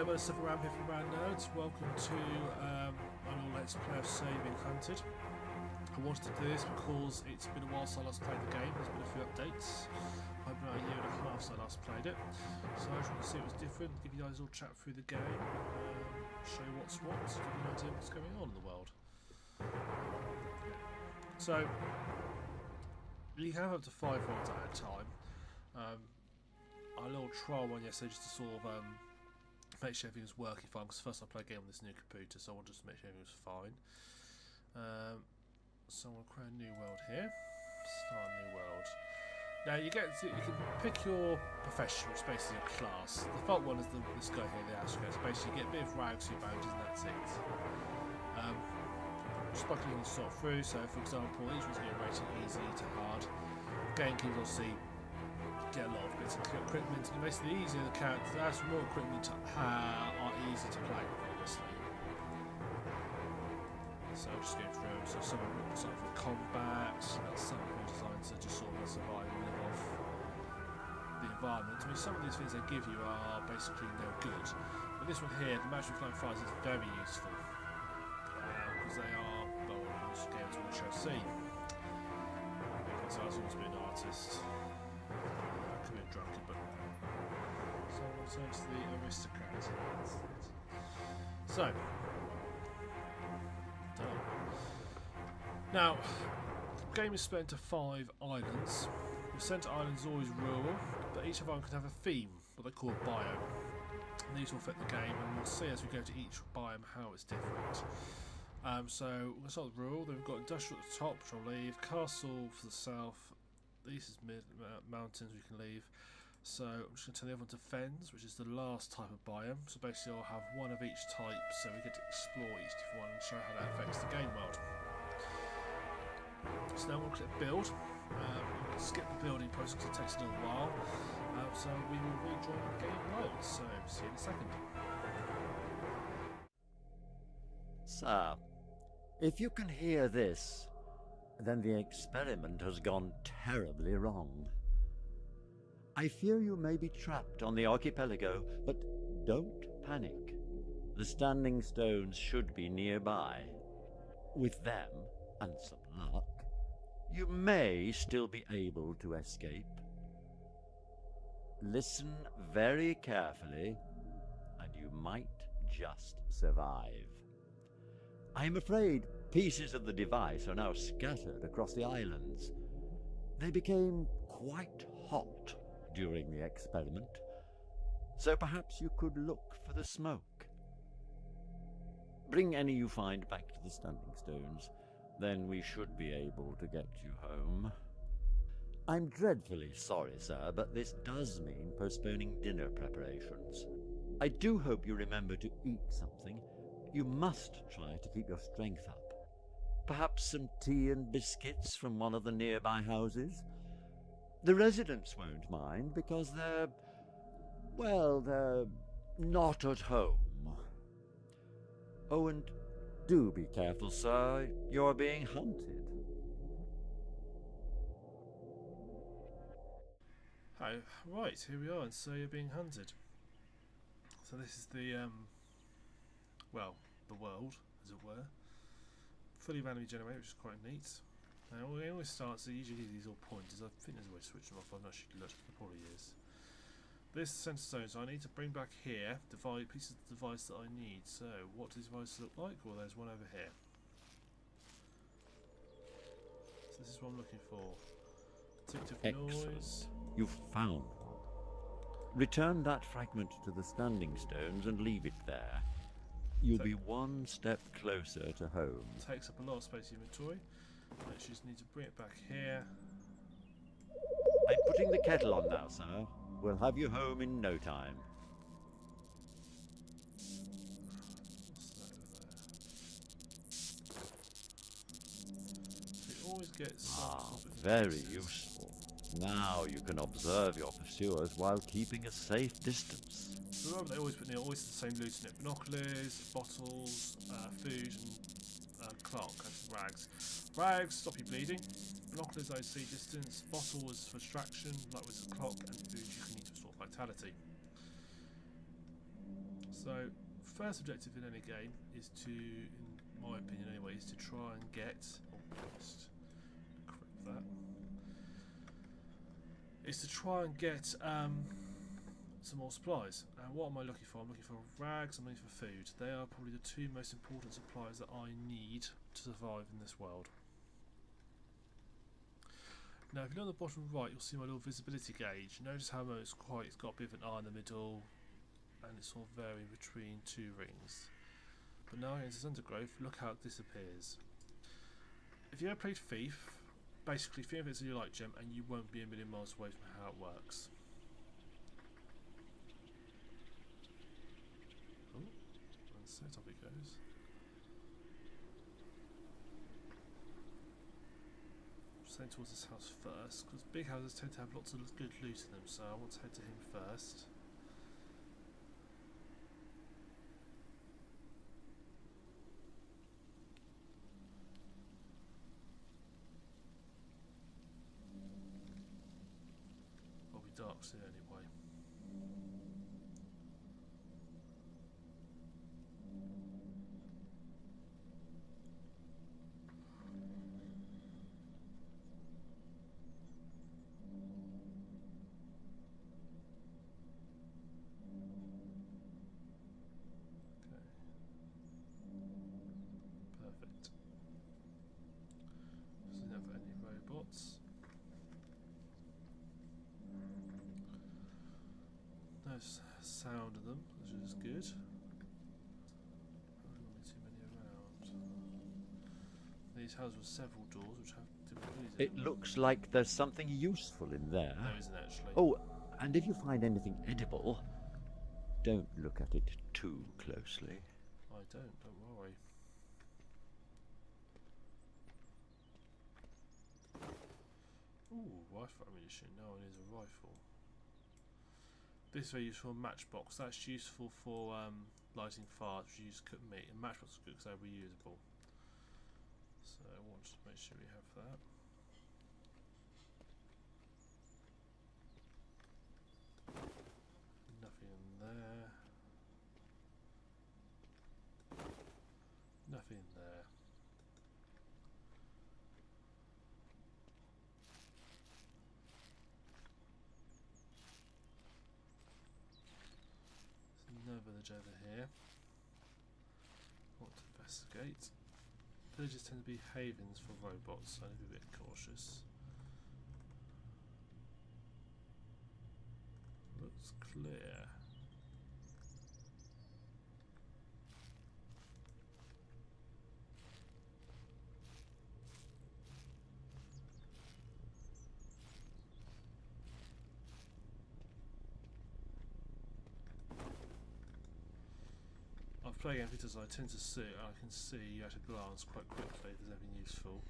Hello, TheSuffolkRam here from Rand Nerds. Welcome to an Let's Play of Saving Hunted. I wanted to do this because it's been a while since I last played the game. There's been a few updates. I've been about a year and a half since I last played it. So I just want to see what was different, give you guys a little chat through the game, show you what's what, give you an idea of what's going on in the world. So, you can have up to 5 rods at a time. A little trial one yesterday just to sort of make sure everything was working fine, because first I played a game on this new computer, so I wanted to make sure everything was fine. So I'm going to create a new world here. Start a new world. Now you can pick your profession, which is basically your class. The default one is this guy here, the Astro. So basically you get a bit of rags through bounties and that's it. Just by clicking sort through, so for example each one's going to be rated easy to hard. Game Kings will see get a lot of bits of equipment, and basically the easier the character, as more equipment are easy to play, obviously. So just going through, so some of them sort of combat, some of them designed to just sort of survive and live off the environment. I mean, some of these things they give you are basically no good, but this one here, the Magic Flying Fires, is very useful, because they are, well, games which I see. Because I've always been an artist. Could be a drunkard, but so we'll turn to the aristocrat. So done. Now, the game is split into 5 islands. The centre island is always rural, but each of them can have a theme, what they call a biome. And these will fit the game, and we'll see as we go to each biome how it's different. So we're going to start with rural. Then we've got industrial at the top, which I'll leave. Castle for the south. These is mountains we can leave. So I'm just going to turn the other one to fens, which is the last type of biome. So basically I'll have one of each type, so we get to explore each different one and show how that affects the game world. So now we'll click build. We'll skip the building process because it takes a little while. So we will rejoin the game load. So see you in a second. Sir, if you can hear this, then the experiment has gone terribly wrong. I fear you may be trapped on the archipelago, but don't panic. The standing stones should be nearby. With them, and some luck, you may still be able to escape. Listen very carefully, and you might just survive. I am afraid pieces of the device are now scattered across the islands. They became quite hot during the experiment, so perhaps you could look for the smoke. Bring any you find back to the standing stones, then we should be able to get you home. I'm dreadfully sorry, sir, but this does mean postponing dinner preparations. I do hope you remember to eat something. You must try to keep your strength up. Perhaps some tea and biscuits from one of the nearby houses? The residents won't mind because they're not at home. Oh, and do be careful, sir. You're being hunted. Hi, right, here we are, and so you're being hunted. So this is the, the world, as it were. Fully randomly generated, which is quite neat. Now it always starts, so usually these all pointers. I think there's a way to switch them off. I've not actually looked, there probably is. This centre stone, so I need to bring back here pieces of the device that I need. So what does the device look like? Well, there's one over here. So this is what I'm looking for. Detective noise. You've found one. Return that fragment to the standing stones and leave it there. You'll be one step closer to home. Takes up a lot of space in inventory. I just need to bring it back here. I'm putting the kettle on now, sir. We'll have you home in no time. So you always get very useful. Now you can observe your pursuers while keeping a safe distance. So remember, they always put always the same loot in it: binoculars, bottles, food, and clock, and rags. Rags stop you bleeding. Binoculars I see distance. Bottle is for distraction, like with the clock, and food you can use for sort of vitality. So, first objective in any game is to, in my opinion anyway, is to try and get. Oh, just correct that. Is to try and get some more supplies. And what am I looking for? I'm looking for rags, I'm looking for food. They are probably the two most important supplies that I need to survive in this world. Now, if you look on the bottom right, you'll see my little visibility gauge. Notice how it's got a bit of an eye in the middle, and it's all varying between two rings. But now into this undergrowth, look how it disappears. If you ever played Thief, basically think of it as you like gem, and you won't be a million miles away from how it works. Oh, and so up it goes. Just heading towards this house first, because big houses tend to have lots of good loot in them, so I want to head to him first. It'll be dark soon anyway. Perfect. Doesn't have any robots. No sound of them, which is good. There's not too many around. These houses with several doors which have different goodies in It them. looks like there's something useful in there. There isn't actually. Oh, and if you find anything edible, don't look at it too closely. I don't worry. Ooh, rifle ammunition. No one needs a rifle. This is very useful. Matchbox. That's useful for lighting fires, which you use to cook meat. And matchbox is good because they're reusable. So I want to make sure we have that. Nothing in there. Nothing in there. There's no village over here. I want to investigate. Villages tend to be havens for robots, so I need to be a bit cautious. Looks clear. I've played games because I tend to see, I can see at a glance quite quickly if there's anything useful.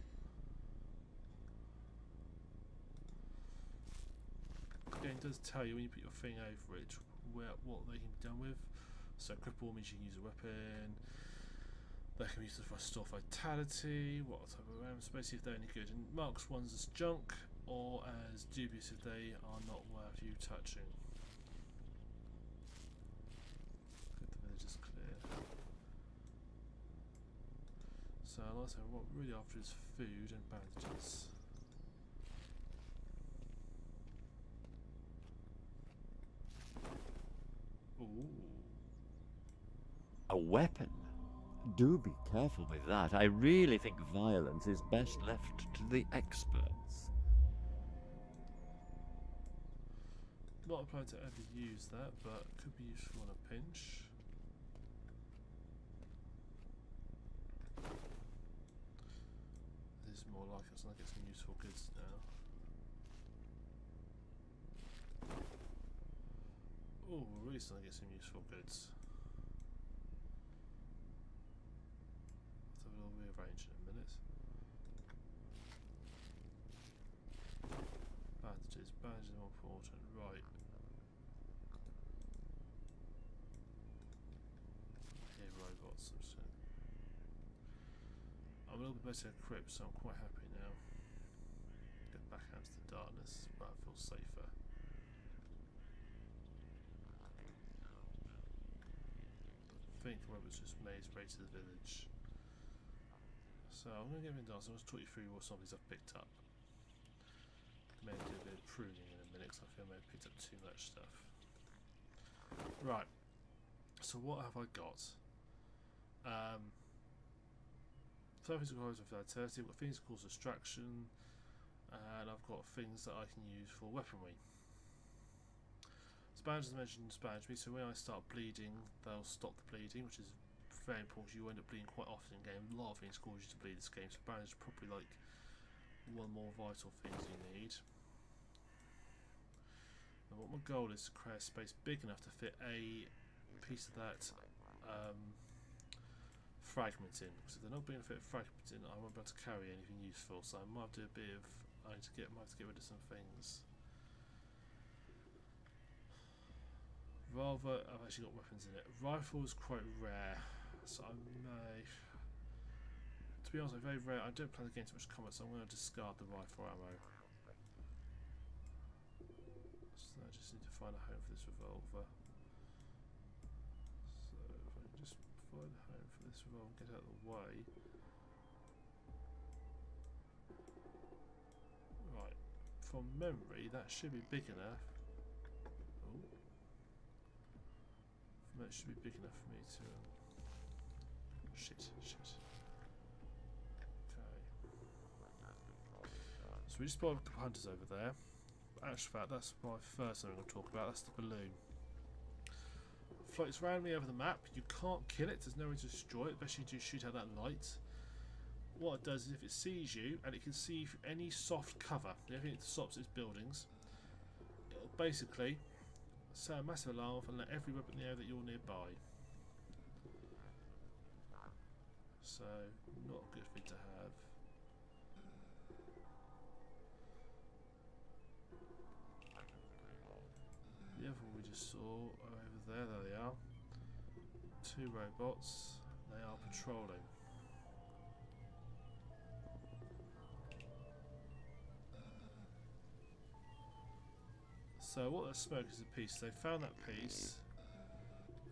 The game does tell you when you put your thing over it what they can be done with. So cripple means you can use a weapon. They can be used for store vitality, what type of rounds, basically if they're any good. And marks ones as junk or as dubious if they are not worth you touching. Good, the village is clear. So like I said, what we're really after is food and bandages. Ooh. A weapon? Do be careful with that. I really think violence is best left to the experts. Not planning to ever use that, but could be useful on a pinch. This is more like it's going to get some useful goods now. Oh, we're really starting to get some useful goods. Let's have a little rearrange in a minute. Bandages. Bandages are more important. Right. Here, robots. I'm a little bit better equipped, so I'm quite happy now. Get back out into the darkness, but I feel safer. think the robot's just made its way to the village. So I'm going to get him down. So I'm going to talk you through what some of these I've picked up. Maybe do a bit of pruning in a minute because I feel I may have picked up too much stuff. Right. So what have I got? Physical cause of vitality. I've got things that cause distraction, and I've got things that I can use for weaponry. Spanish, as I mentioned, Spanish me. So when I start bleeding, they'll stop the bleeding, which is very important. You end up bleeding quite often in game. A lot of things cause you to bleed this game. So bandage is probably like one more vital things you need. And what my goal is to create a space big enough to fit a piece of that fragment in. Because if they're not being able to fit a fragment in, I won't be able to carry anything useful. So I might have to do a bit of. I need to might have to get rid of some things. Rather, I've actually got weapons in it. Rifle is quite rare, so I may. To be honest, I'm very rare. I don't play the game too much combat, so I'm going to discard the rifle ammo. So I just need to find a home for this revolver. So if I can just find a home for this revolver and get out of the way. Right, from memory, that should be big enough. Oh. That should be big enough for me to. Shit. Okay. So we just spotted a couple hunters over there. Actual fact, that's my first thing I'm going to talk about. That's the balloon. Floats randomly over the map. You can't kill it. There's no way to destroy it, especially to shoot out that light. What it does is, if it sees you and it can see any soft cover, anything that stops its buildings, it'll basically set a massive alarm off and let every weapon in the air that you're nearby. So, not a good thing to have. The other one we just saw are over there. There they are. 2 robots. They are patrolling. So what they're smoking is a piece. They found that piece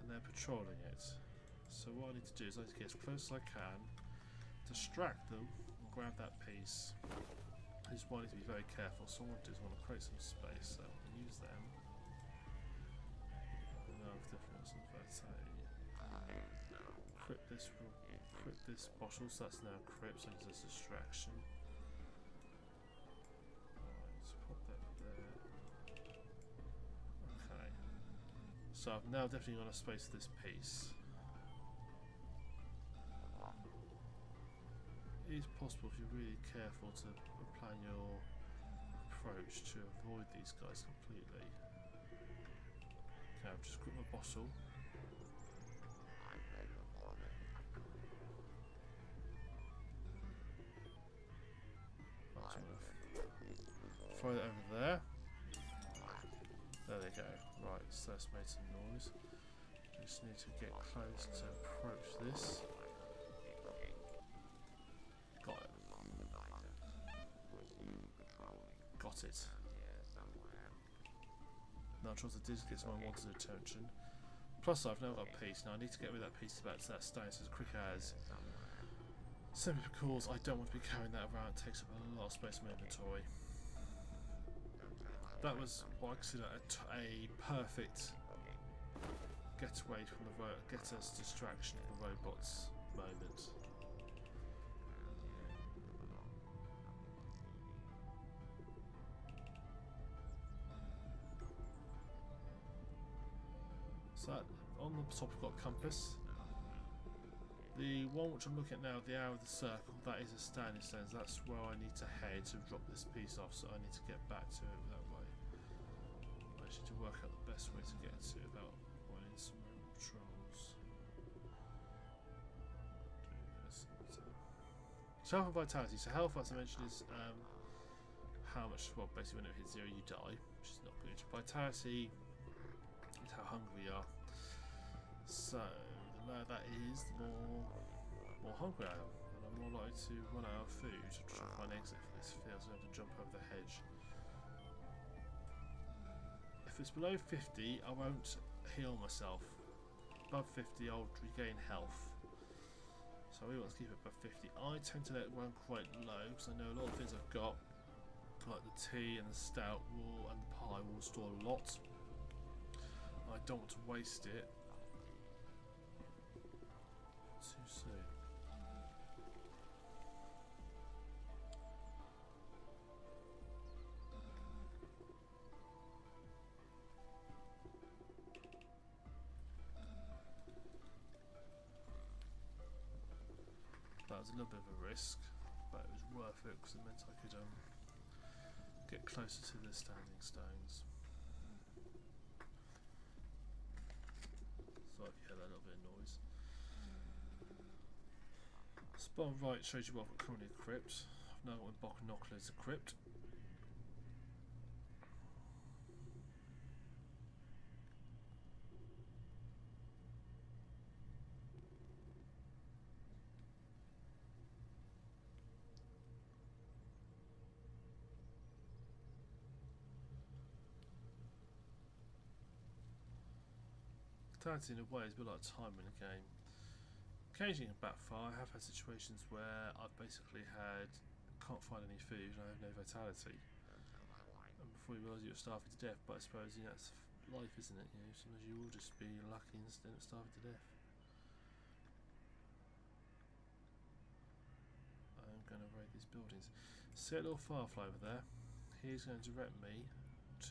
and they're patrolling it. So what I need to do is I need to get as close as I can, distract them, and grab that piece. I just want to be very careful. So what I want to do is I want to create some space, so I can use them. No, I've definitely got some vitality. Crypt this bottle, so that's now crypt, so it's a distraction. Alright, so pop that there. Okay. So I've now definitely got a space for this piece. It is possible, if you're really careful, to plan your approach to avoid these guys completely. Okay, I've just got my bottle. Throw that over there. There they go. Right, so that's made some noise. Just need to get close to approach this. Got it. Got it. Now, I tried to get someone wanted attention. Plus, I've now got a piece. Now, I need to get rid of that piece back to that stone as quick as. Simply because I don't want to be carrying that around. It takes up a lot of space in my inventory. That was what I consider a perfect getaway from the get us distraction from the robots moment. So on the top we've got a compass. The one which I'm looking at now, the arrow of the circle, that is a standing stone. That's where I need to head to drop this piece off, so I need to get back to it that way. I actually to work out the best way to get to it without running some patrols. So health and vitality. So health, as I mentioned, is how much, well, basically when it hits 0 you die, which is not good. Vitality is how hungry you are. So the lower that is, the more hungry I am, and I'm more likely to run out of food to try and find an exit for this field, so I have to jump over the hedge. If it's below 50, I won't heal myself. above 50 I'll regain health. So we want to keep it above 50. I tend to let it run quite low because I know a lot of things I've got, like the tea and the stout will, and the pie will store a lot. I don't want to waste it too soon. That was a little bit of a risk, but it was worth it because it meant I could get closer to the standing stones. So I could hear that little bit of noise. Spot on right shows you what I've got currently equipped. I've now got my binoculars equipped. Fatality in a way is a bit like time in a game. Occasionally in backfire, I have had situations where I've basically can't find any food and I have no vitality. And before you realise you're starving to death, but I suppose that's life, isn't it? Sometimes you will just be lucky instead of starving to death. I'm going to raid these buildings. See a little firefly over there? He's going to direct me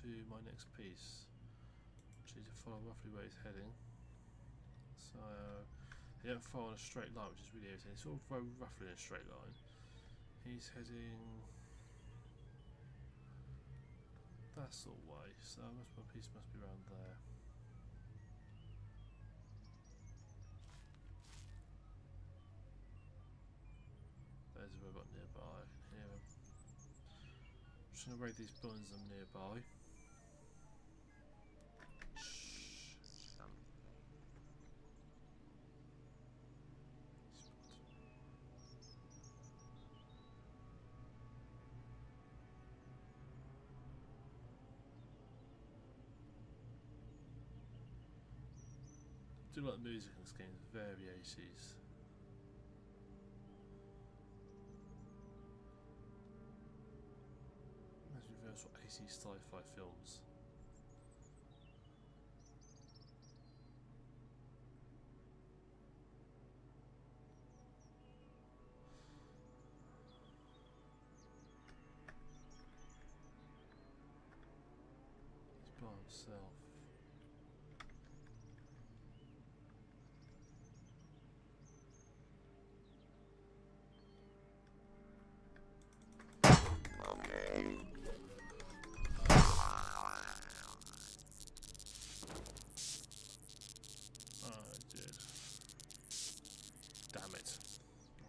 to my next piece. To follow roughly where he's heading. So he don't follow in a straight line, which is really irritating. It's sort of very roughly in a straight line. He's heading that sort of way, so my piece must be around there. There's a robot nearby, I can hear him. I'm just going to raid these buildings I'm nearby. I do like the music in this game, it's very 80s. Reminds me of those 80s sci-fi films. He's by himself.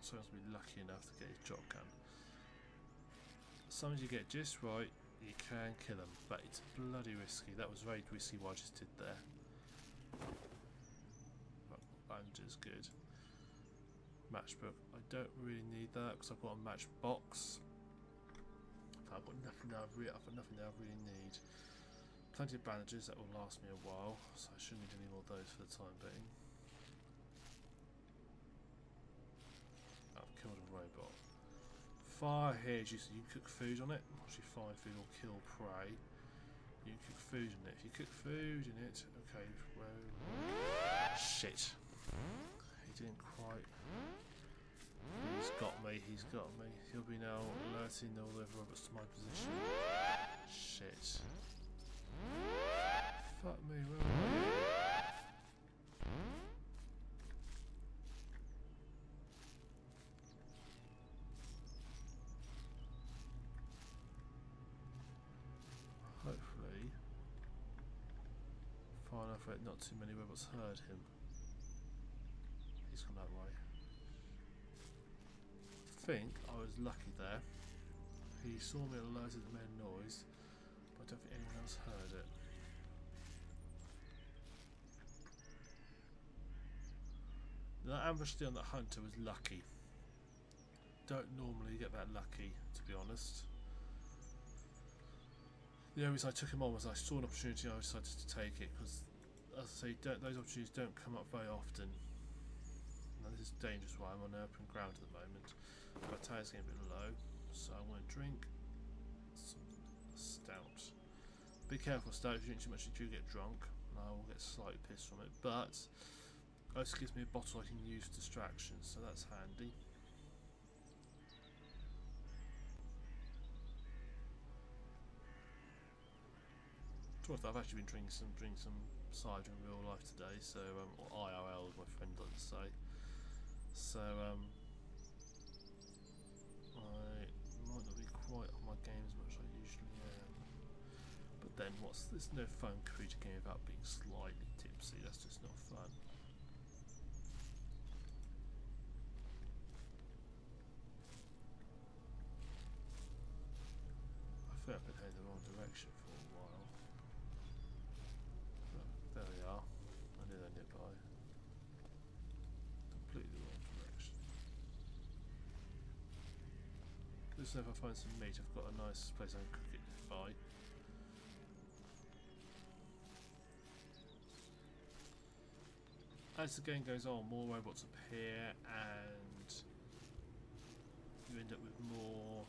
To be lucky enough to get his shotgun. Sometimes you get just right, you can kill him, but it's bloody risky. That was very risky what I just did there. Bandages good. Matchbook. I don't really need that because I've got a matchbox. I've got nothing there. I've got nothing there I really need. Plenty of bandages that will last me a while, so I shouldn't need any more of those for the time being. Killed a robot. Fire here, you cook food on it. Actually, fire food or kill prey. You cook food in it. If you cook food in it, okay. Well, shit. He didn't quite. He's got me. He's got me. He'll be now alerting all the other robots to my position. Shit. Fuck me. Where am I? Hopefully, far enough that not too many robots heard him. He's gone that way. I think I was lucky there. He saw me and alerted and made noise, but I don't think anyone else heard it. That ambush on that hunter was lucky. Don't normally get that lucky, to be honest. The only reason I took him on was I saw an opportunity and I decided to take it because as I say, those opportunities don't come up very often. Now this is dangerous while I'm on open ground at the moment. My tire's getting a bit low, so I want to drink some stout. Be careful, stout. If you drink too much, you do get drunk. And I will get slightly pissed from it, but it also gives me a bottle I can use for distractions, so that's handy. I've actually been drinking some cider in real life today, so or IRL as my friend likes to say. So I might not be quite on my game as much as I usually am. But then there's no fun creating a game without being slightly tipsy, that's just not fun. I feel like I've been heading the wrong direction for a while. There we are. I knew they're nearby. Completely wrong direction. Listen, if I find some meat, I've got a nice place I can cook it by. As the game goes on, more robots appear, and you end up with more.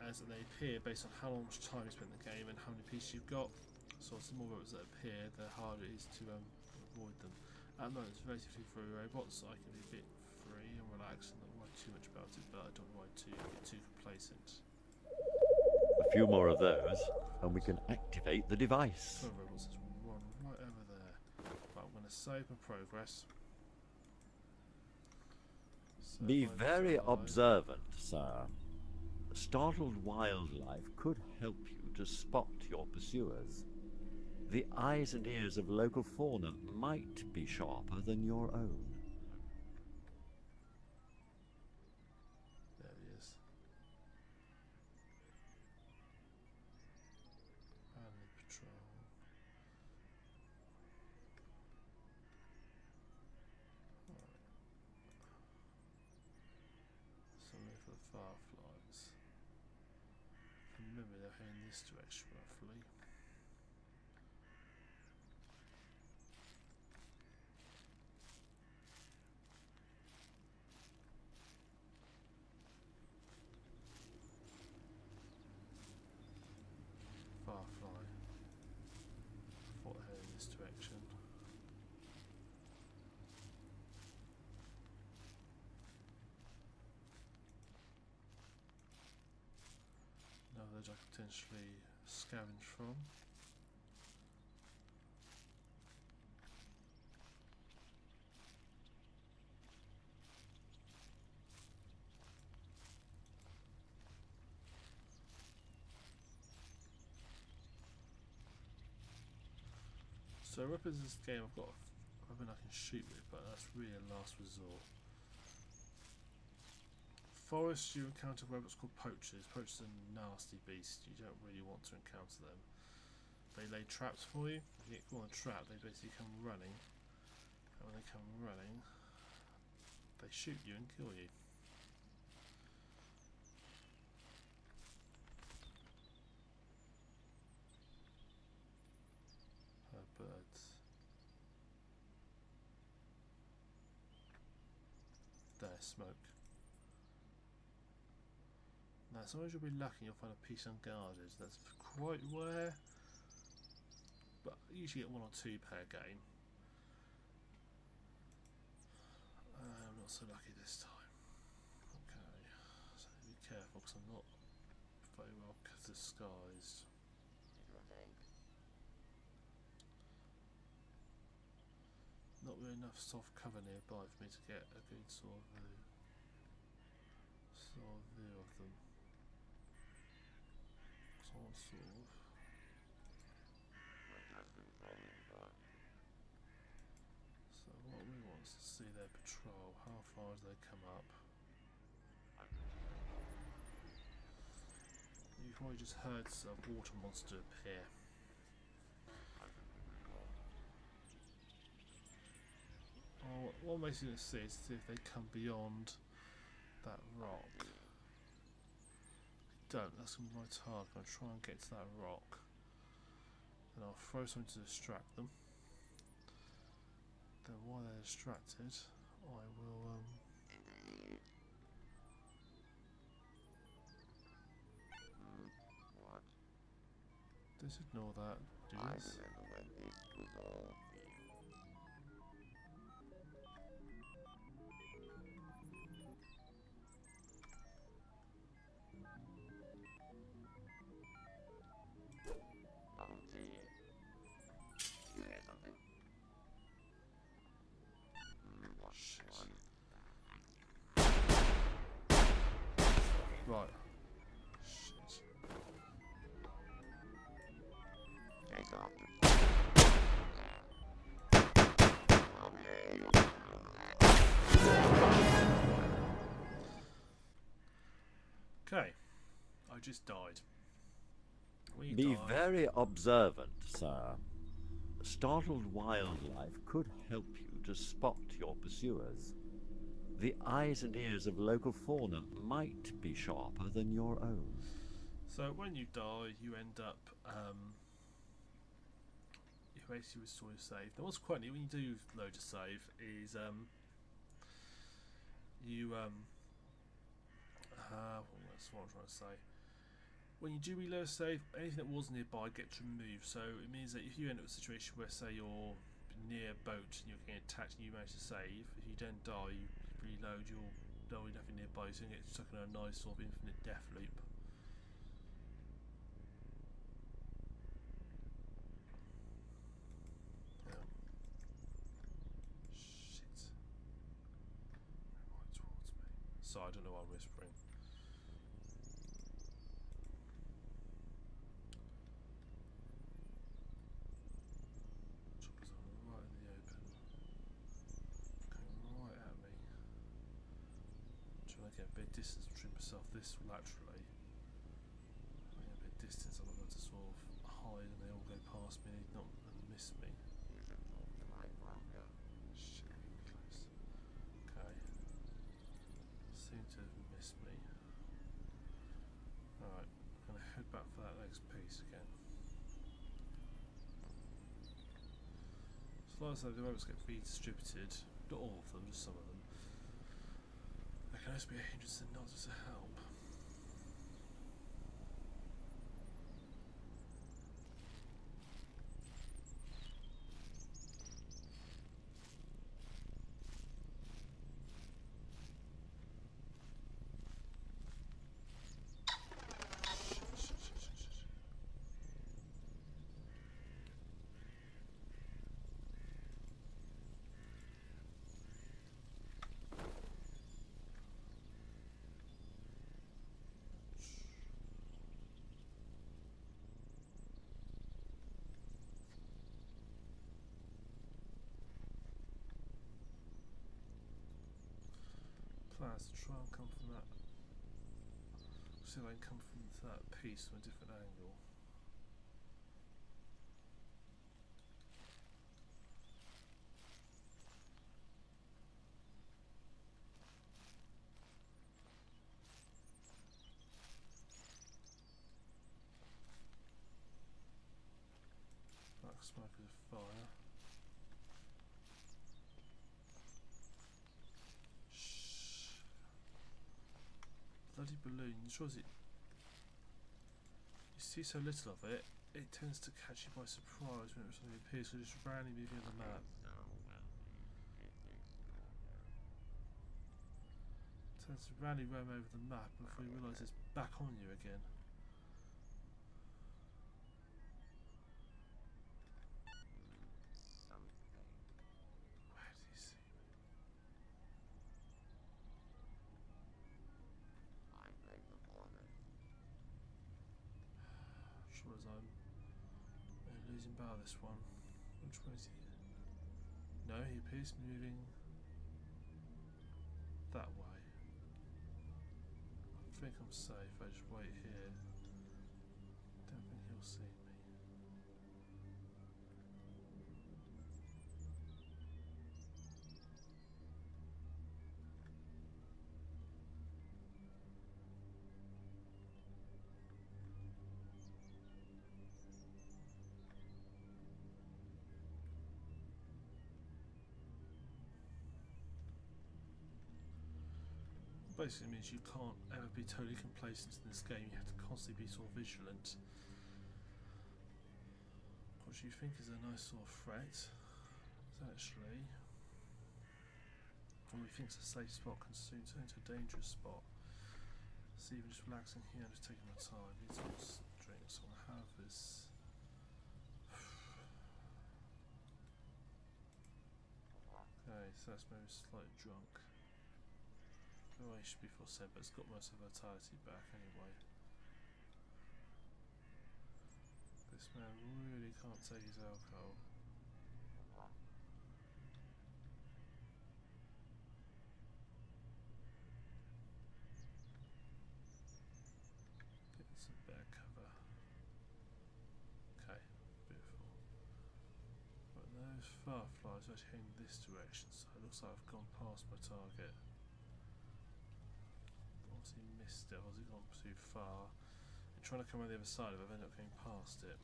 As they appear based on how much time you spent in the game and how many pieces you've got. So the more robots that appear, the harder it is to avoid them. At the moment, it's relatively free robots, so I can be a bit free and relax and not worry too much about it, but I don't want to get too complacent. A few more of those, and we can activate the device. Robots just run right over there. Right, I'm going to save my progress. Be very observant, sir. Startled wildlife could help you to spot your pursuers. The eyes and ears of local fauna might be sharper than your own. There he is. Family patrol. Right. Something for the fireflies. Remember they're heading this direction roughly. Firefly. I thought they're heading this direction. Now that I could potentially scavenge from. So weapons in this game, I've got a weapon I can shoot with, but that's really a last resort. Forests, you encounter robots called poachers. Poachers are nasty beasts. You don't really want to encounter them. They lay traps for you. If you get caught in a trap, they basically come running. And when they come running, they shoot you and kill you. Birds. There, smoke. Now, sometimes you'll be lucky you'll find a piece unguarded. That's quite rare, but you usually get one or two per game. I'm not so lucky this time. Okay, so be careful because I'm not very well disguised. Not really enough soft cover nearby for me to get a good sort of view of them. So what we want is to see their patrol. How far as they come up. You've probably just heard a water monster appear. What I'm basically going to see is if they come beyond that rock. don't, that's going to be my target. I'll try and get to that rock. Then I'll throw something to distract them. Then while they're distracted, I will just ignore that. Do this. Right. Shit. Okay. I just died. We Be died. very observant, sir. Startled wildlife could help you to spot your pursuers. The eyes and ears of local fauna might be sharper than your own. So when you die, you end up you basically restore your save. Now what's quite neat when you do load a save is you that's what I'm trying to say. When you do reload a save, anything that was nearby gets removed. So it means that if you end up in a situation where, say, you're near a boat and you're getting attacked and you manage to save, if you don't die, you reload, you'll die nothing nearby, so you get stuck in a nice sort of infinite death loop. Shit. Right towards me. So I don't know why I'm whispering. Choppers are right in the open. Coming right at me. Trying to get a bit of distance between myself this laterally. I get a bit of distance, I'm able to sort of hide and they all go past me not and miss me. Shit, close. Okay. Seem to have missed me. Alright, I'm going to head back for that next piece again. So like I said, the robots get redistributed. Not all of them, just some of them. They can also be a hindrance and not just a help. Plans to try and come from that. See if I can come from that piece from a different angle. Black smoke of fire. Shh. Bloody balloons. What is it? You see so little of it, it tends to catch you by surprise when it suddenly appears, so just randomly moving on the map. It tends to randomly roam over the map before you realise it's back on you again. Where did he see me? Sure as I'm losing bar this one. Which way is he? No, he appears to be moving that way. I think I'm safe, I just wait here. Don't think he'll see me. basically means you can't ever be totally complacent in this game. You have to constantly be sort of vigilant. What you think is a nice sort of threat is actually, what we think is a safe spot can soon turn into a dangerous spot. So even just relaxing here, just taking my time. Need some drinks. So I have this. Okay, so that's maybe slightly drunk. Oh, he should be full set, but it's got most of vitality back anyway. This man really can't take his alcohol. Get some better cover. Okay, beautiful. But those fireflies are actually heading this direction, so it looks like I've gone past my target. Obviously missed it, or has it gone too far? I'm trying to come on the other side of it, I've ended up going past it.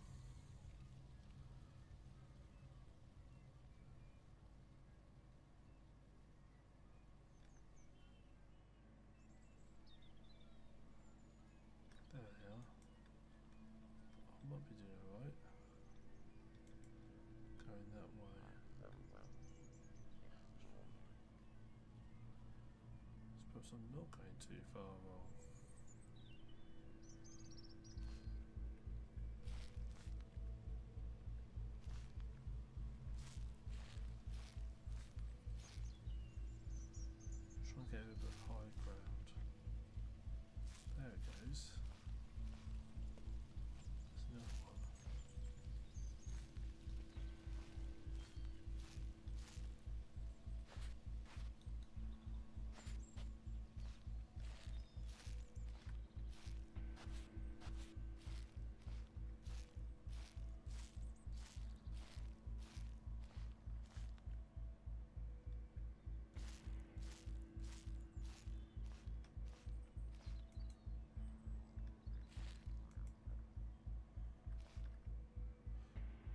There they are. I might be doing alright. Going that way. Suppose I'm not going too far wrong. Try and get a bit of high ground. There it goes. There's another one.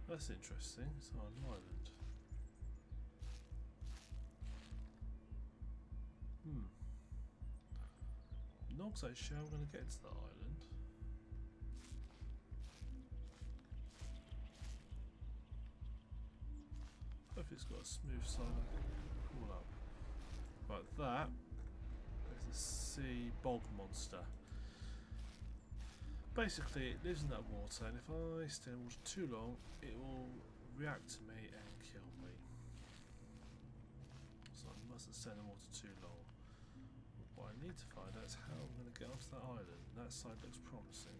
That's interesting, it's on an island. Not so sure I'm going to get to that island. Hope it's got a smooth side I can pull up. Like that. There's a sea bog monster. Basically, it lives in that water, and if I stay in water too long, it will react to me and kill me. So I mustn't stay in the water too long. What I need to find out is how I'm going to get onto that island. That side looks promising.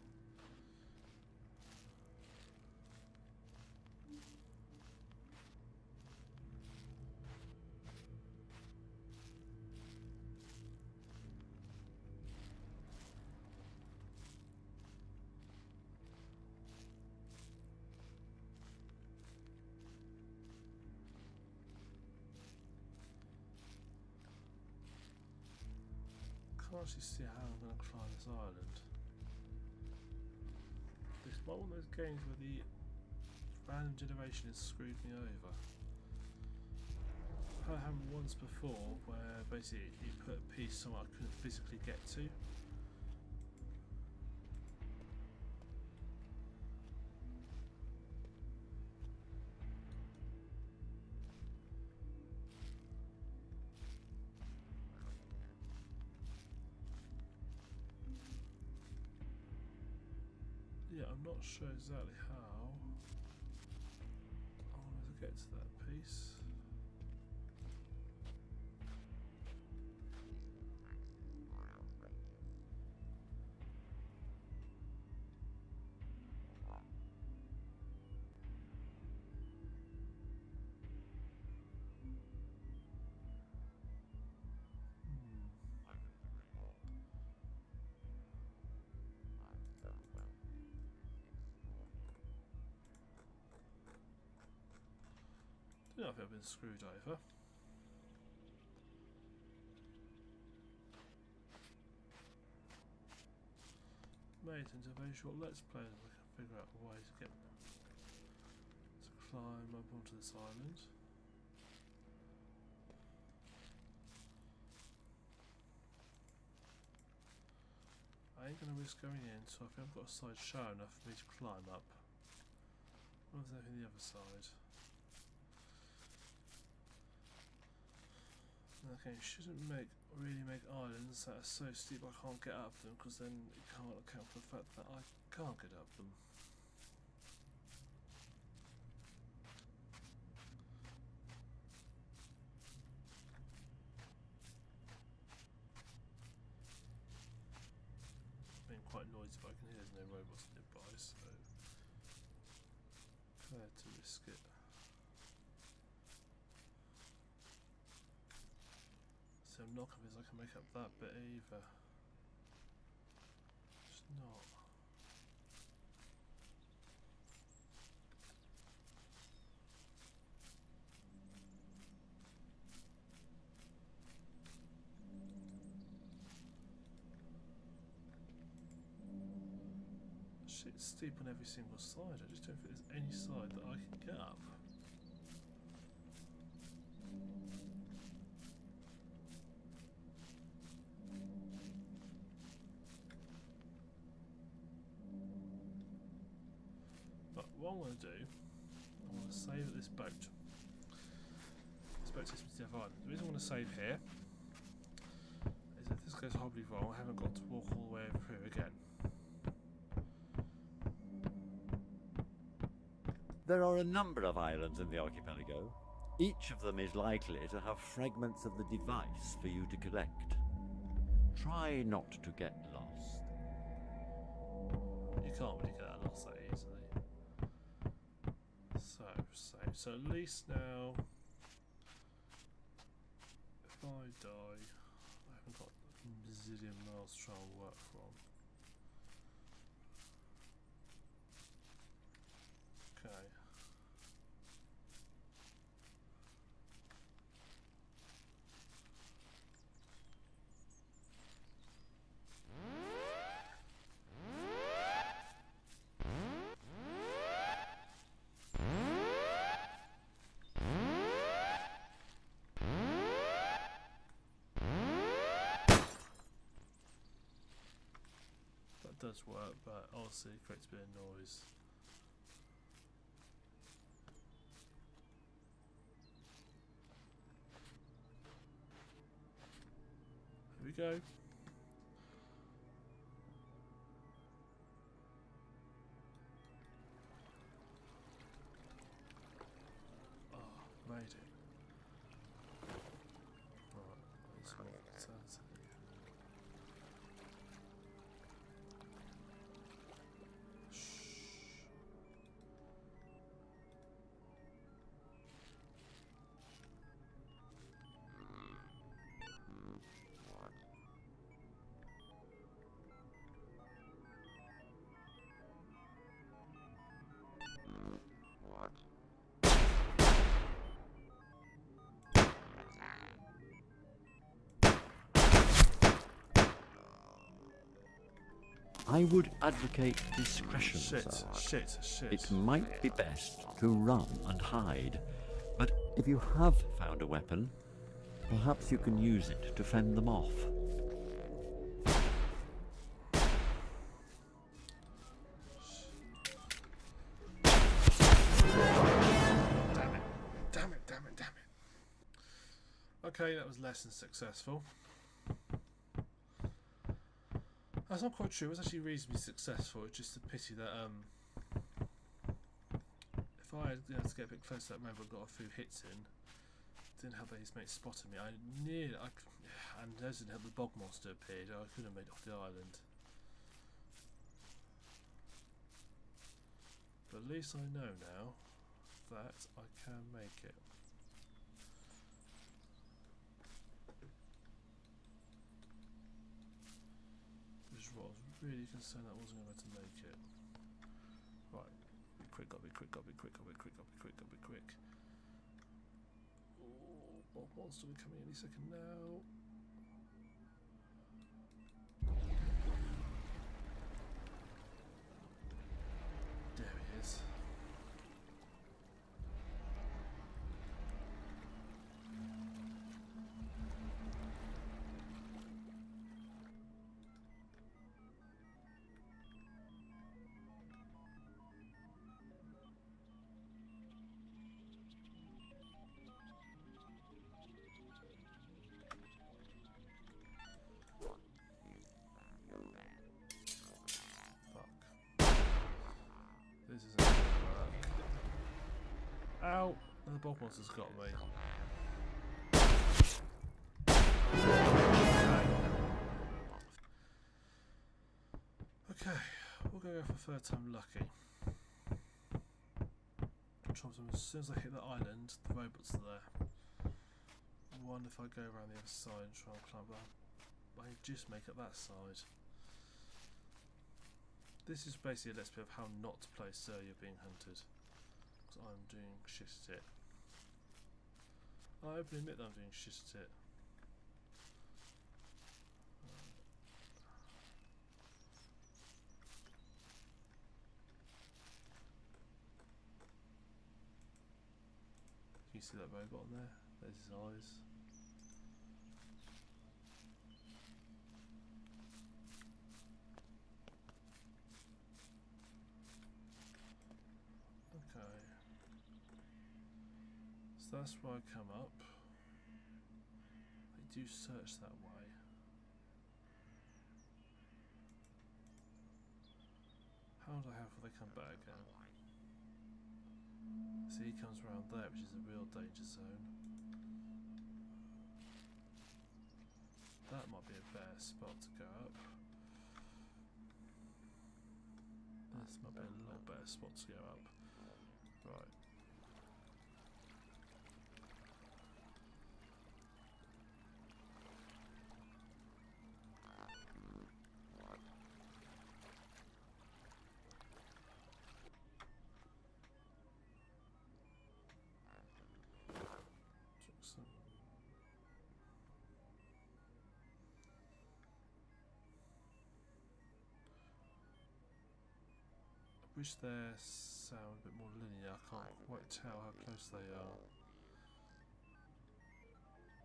Can't actually see how I'm going to climb this island. This might be one of those games where the random generation has screwed me over. I had once before where basically you put a piece somewhere I couldn't physically get to. Yeah, I'm not sure exactly how I wanted to get to that piece. I don't know if I've been screwed over. Made it into a very short let's play and we can figure out a way to get to climb up onto this island. I ain't going to risk going in, so I think I've got a side shallow enough for me to climb up. What was there on the other side? Okay, shouldn't really make islands that are so steep I can't get up them, because then it can't account for the fact that I can't get up them. Being quite noisy, but I can hear there's no robots nearby, so prepared to risk it. So I'm not convinced I can make up that bit either. Just not. Shit's steep on every single side. I just don't think there's any side that I can get up. But what I'm going to do, I want to save at this boat. This boat takes me to Dev Island. The reason I want to save here is if this goes horribly wrong, I haven't got to walk all the way over here again. There are a number of islands in the archipelago. Each of them is likely to have fragments of the device for you to collect. Try not to get lost. You can't really get that lost that easily. So, save. So at least now, if I die, I haven't got a zillion miles to try and work from. Okay. That does work, but obviously it creates a bit of noise. Here we go. Oh, made it. Right, let's move it to I would advocate discretion, shit, sir. shit. It might be best to run and hide, but if you have found a weapon, perhaps you can use it to fend them off. Damn it. Okay, that was less than successful. That's not quite true. It was actually reasonably successful. It's just a pity that if I had to get a bit closer to that member, got a few hits in, didn't help that his mate spotted me. And those didn't help the bog monster appeared. I could have made it off the island. But at least I know now that I can make it. Which was really concerned that I wasn't going to make it. Right, be quick, gotta be quick. Oh, bog monster will be coming any second now. There he is. Ow! The bog monster's got me. Okay, we'll go for third time lucky. As soon as I hit the island, the robots are there. I wonder if I go around the other side and try and climb that. I just make it that side. This is basically a let's play of how not to play Sir You're Being Hunted. Because I'm doing shit at it. I openly admit that I'm doing shit at it. Can you see that robot on there? There's his eyes. Okay. So that's where I come up. They do search that way. How do I have before they come back again? See, he comes around there, which is a real danger zone. That might be a better spot to go up. This might be a lot better spot to go up. Right. I wish their sound a bit more linear. I can't quite tell how close they are.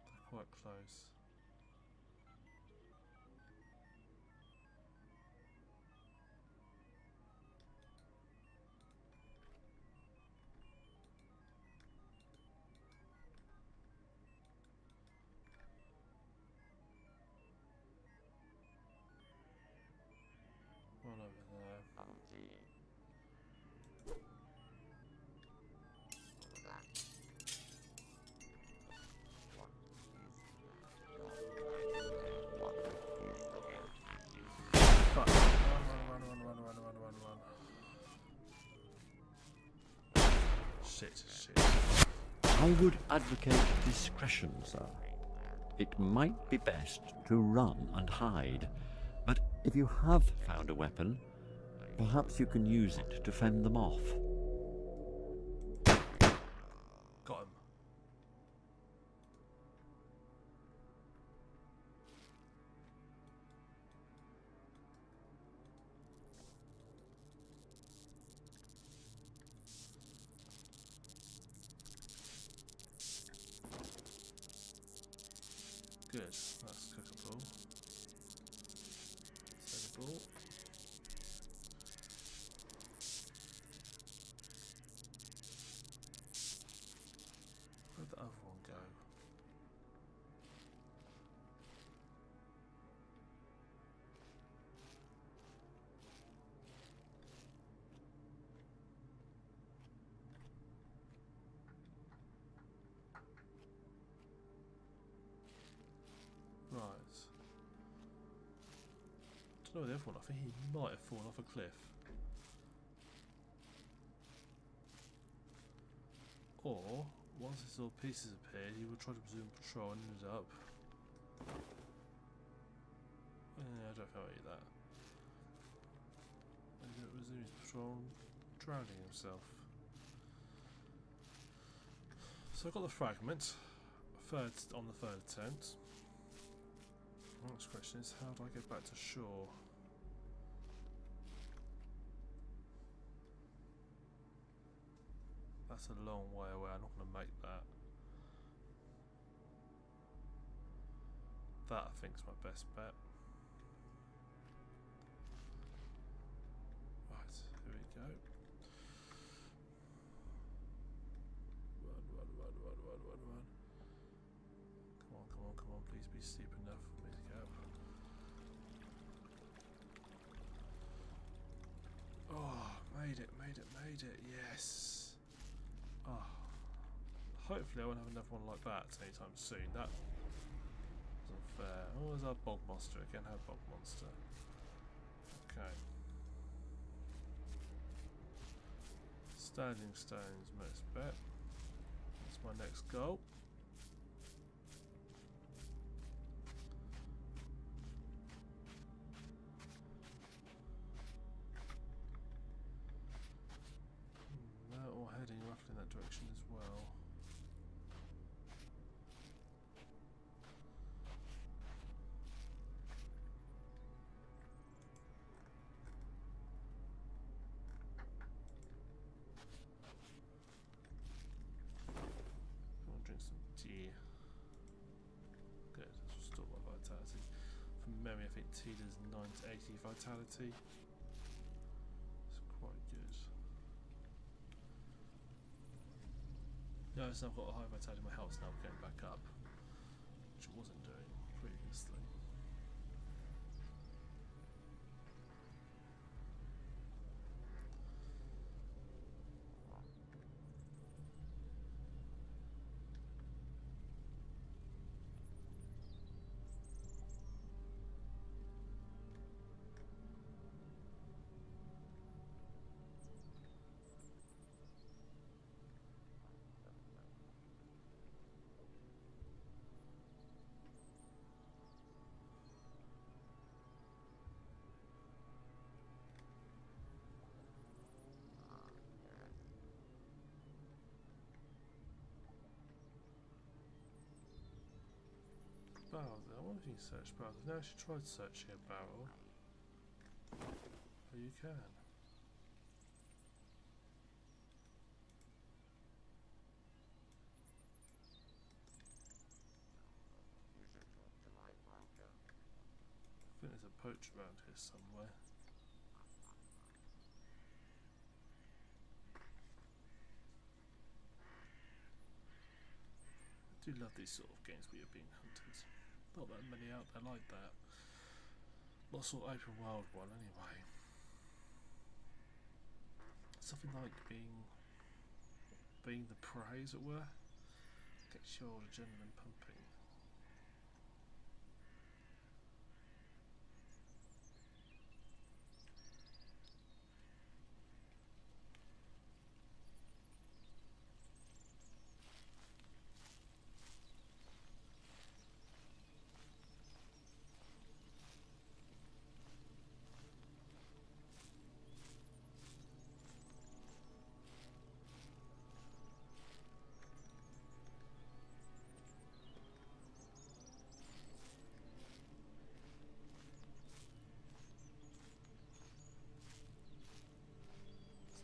They're quite close. One over there. Fuck. Run. Shit. I would advocate discretion, sir. It might be best to run and hide, but if you have found a weapon, perhaps you can use it to fend them off. Got him. Good, that's cookable. Edible. Where'd the other one go? Right. Don't know where the other one. I think he might have fallen off a cliff. Or, once his little pieces appeared, he would try to resume patrol and ended up... I don't know about that. Ended up resuming his patrol and drowning himself. So I got the fragment. On the third attempt. The next question is, how do I get back to shore? That's a long way away, I'm not going to make that. That I think is my best bet. Right, here we go. Run. Come on, please be steep enough for me to go. Oh, made it, yes. Oh, hopefully I won't have another one like that anytime soon. That wasn't fair. Oh, there's our bog monster again. Have bog monster. Okay. Standing stones, most bet. That's my next goal. They're all heading roughly in that direction as well. Go and drink some tea. Good, let's restore my vitality. From memory, I think tea does 9 to 80 vitality. It's quite good. Notice I've got a high vitality, my health's now getting back up, which I wasn't doing previously. Barrel there. I wonder if you can search barrels. I've never actually tried searching a barrel. Oh, you can. I think there's a poach around here somewhere. I do love these sort of games where you're being hunted. Not that many out there like that. Not sort of open world one anyway. Something like being the prey, as it were. Gets your adrenaline pumping.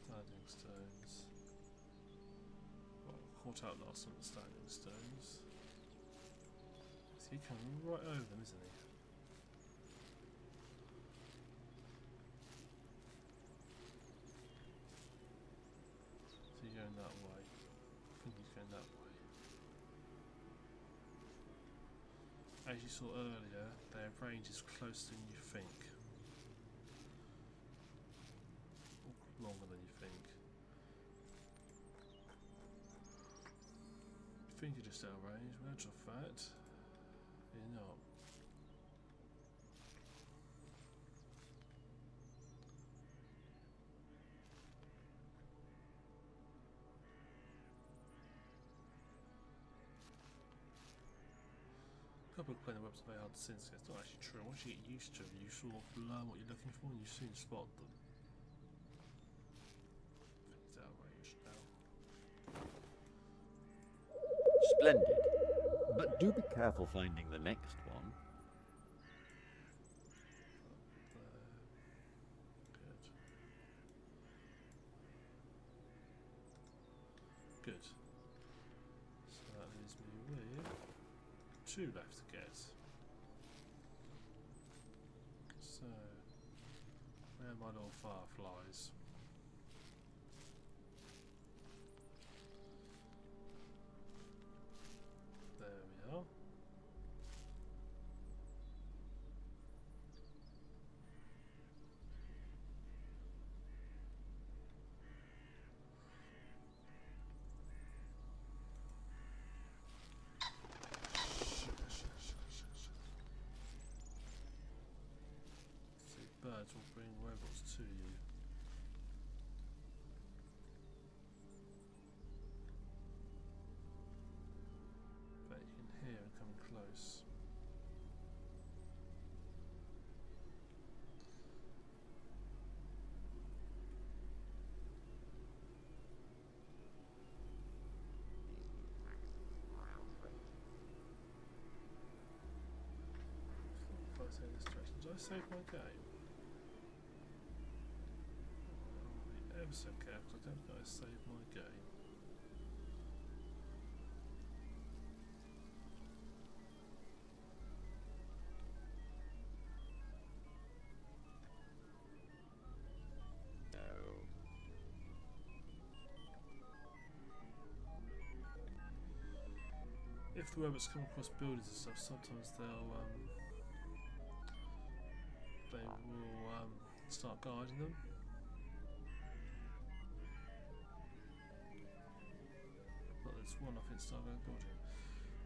Standing stones. Well, caught out last on the standing stones. Is he coming right over them, isn't he? So you're going that way. I think he's going that way. As you saw earlier, their range is closer than you think. Or longer than you think. You think you're just out of range, but in actual fact, you're not. Couple of playing the webs are very hard to sense. It's not actually true. Once you get used to it, you sort of learn what you're looking for and you soon spot them. I think he's out of range now. Splendid. But do be careful finding the next one. Good. So that leaves me with 2 left to get. So, where are my little fireflies? There we are. will bring robots to you. But you can hear them coming close. If I say this direction, did I save my game? I'll be ever so careful, I don't think I saved my game. If the robots come across buildings and stuff, sometimes they'll they will start guiding them. But there's one I think start going building.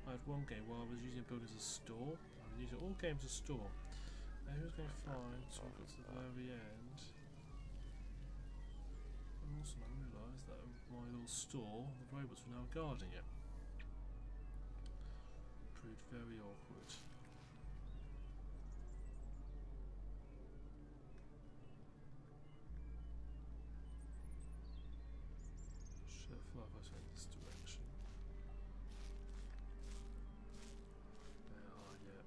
I had one game where I was using a building as a store. I was using all games as a store. And he was going fine until I got to the very end. And also I realised that my little store, the robots were now guarding it. Proved very awkward. Should have thought I was going this direction. Yeah.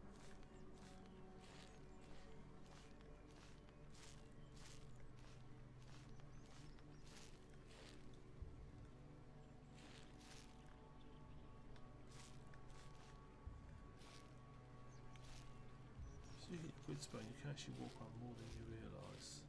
So you hit your grid spell, you can actually walk on more than you realise.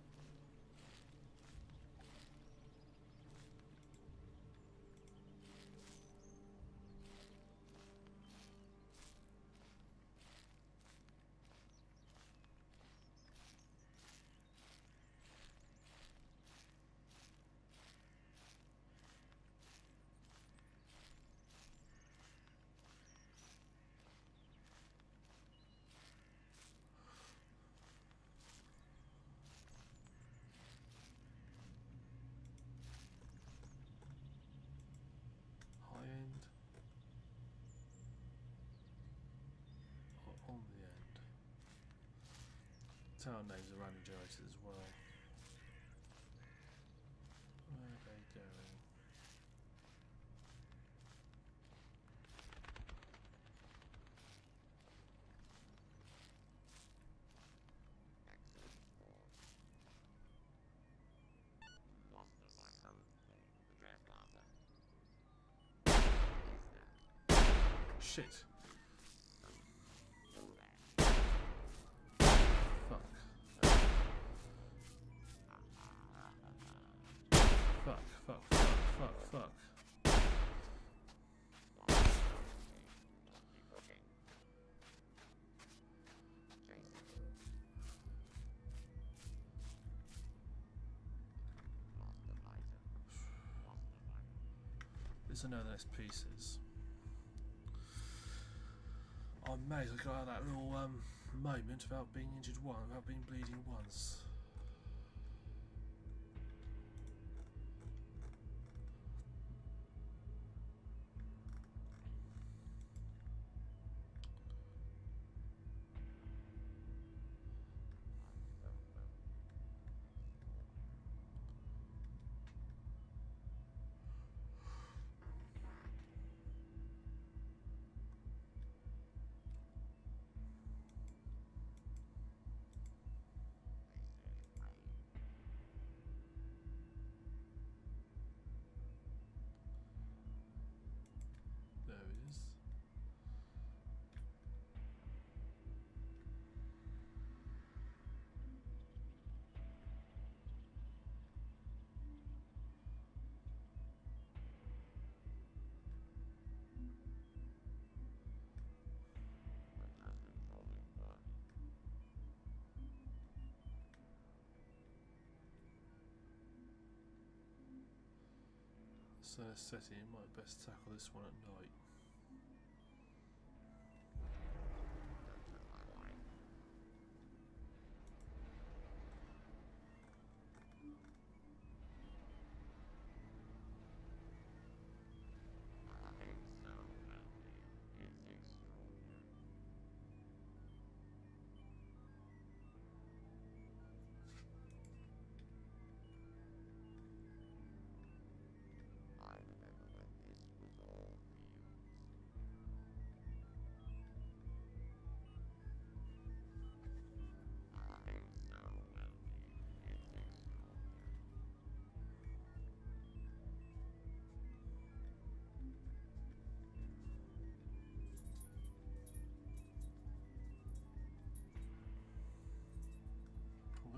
High end. Or on the end. Town names are random generated as well. Where are they going? Shit. Fuck. Fuck. At least I know the next pieces. I'm amazed I got out of that little moment without being injured once, without being bleeding once. There it is. So setting, you might best tackle this one at night.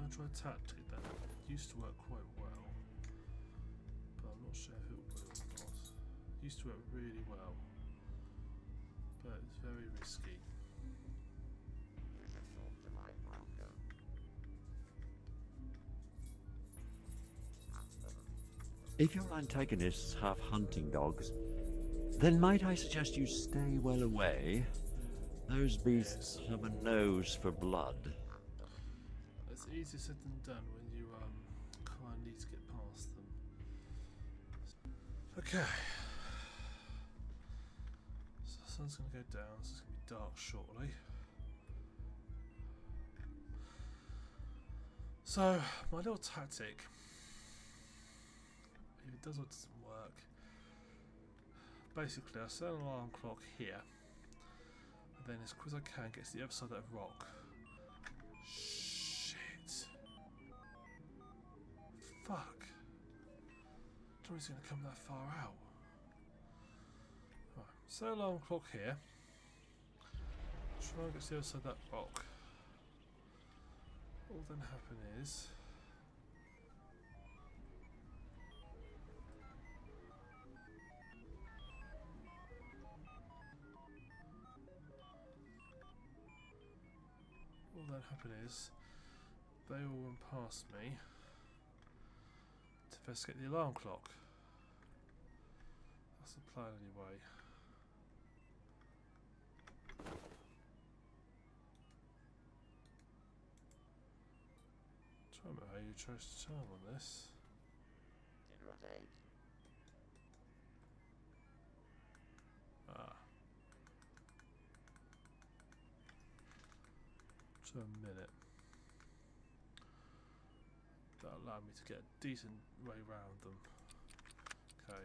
going to try a tactic then. It used to work quite well, but I'm not sure if it will or not. It used to work really well, but it's very risky. If your antagonists have hunting dogs, then might I suggest you stay well away? Those beasts have a nose for blood. It's easier said than done when you kind of need to get past them. Okay. So the sun's going to go down, so it's going to be dark shortly. So, my little tactic, if it does or doesn't work, basically I set an alarm clock here, and then as quick as I can get to the other side of that rock. Shit. Fuck. I don't know he's going to come that far out. Right, set an alarm clock here. Try and get to the other side of that rock. What will then happen is they will run past me to investigate the alarm clock. That's the plan anyway. Try and remember how you chose to time on this. Ah. To a minute. That'll allow me to get a decent way round them. Okay.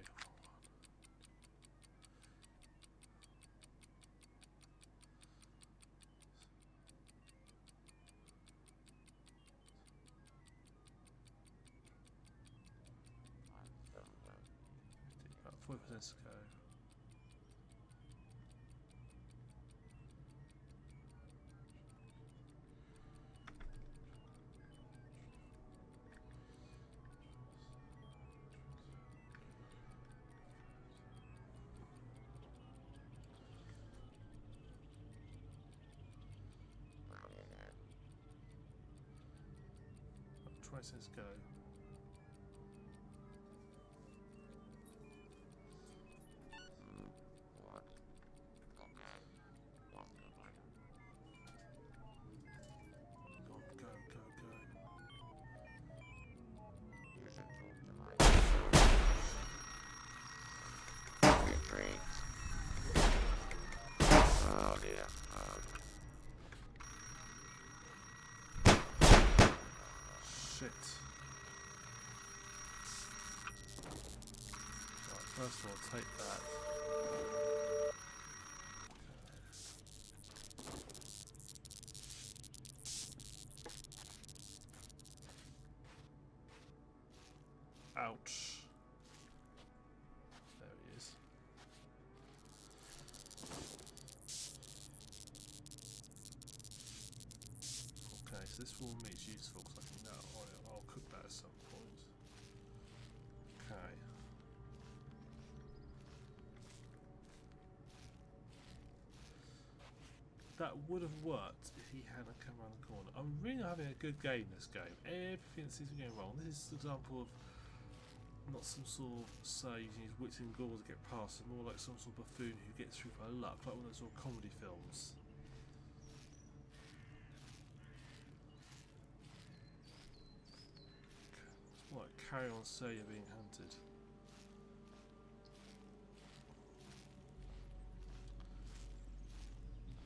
About 40% to go. About 20 seconds to go. Oh dear. Shit. Right, first of all, take that. Ouch. There he is. Okay, so this warm meat's useful because I can now I'll cook that at some point. Okay. That would have worked if he hadn't come around the corner. I'm really having a good game this game. Everything seems to be going wrong. This is an example of not some sort of say using his wits and gall to get past, and more like some sort of buffoon who gets through by luck, like one of those sort of comedy films. Right, carry on, say you're being hunted.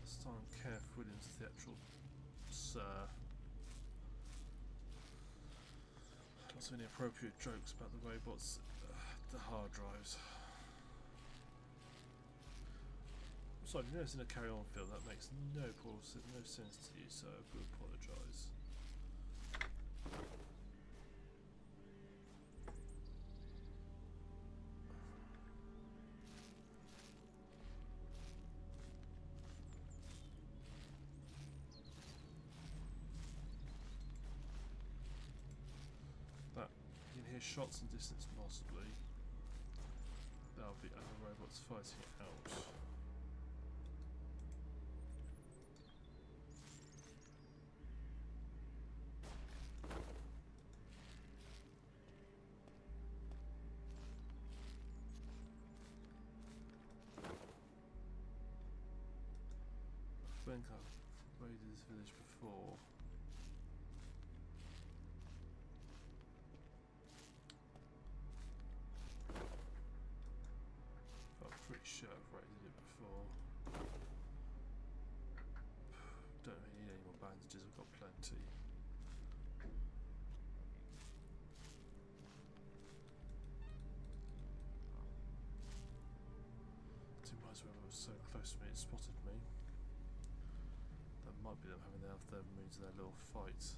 This time Kev Williams is the actual sir. Lots of inappropriate jokes about the robots, the hard drives. Sorry, if you've never seen a carry on film, that makes no sense to you, so I do apologise. shots in distance, possibly. That'll be other robots fighting it out. I think I've raided this village before. I'm pretty sure I've raided it before. Don't really need any more bandages, I've got plenty. Didn't realize when I was so close to me it spotted me. That might be them having their moves their little fight. So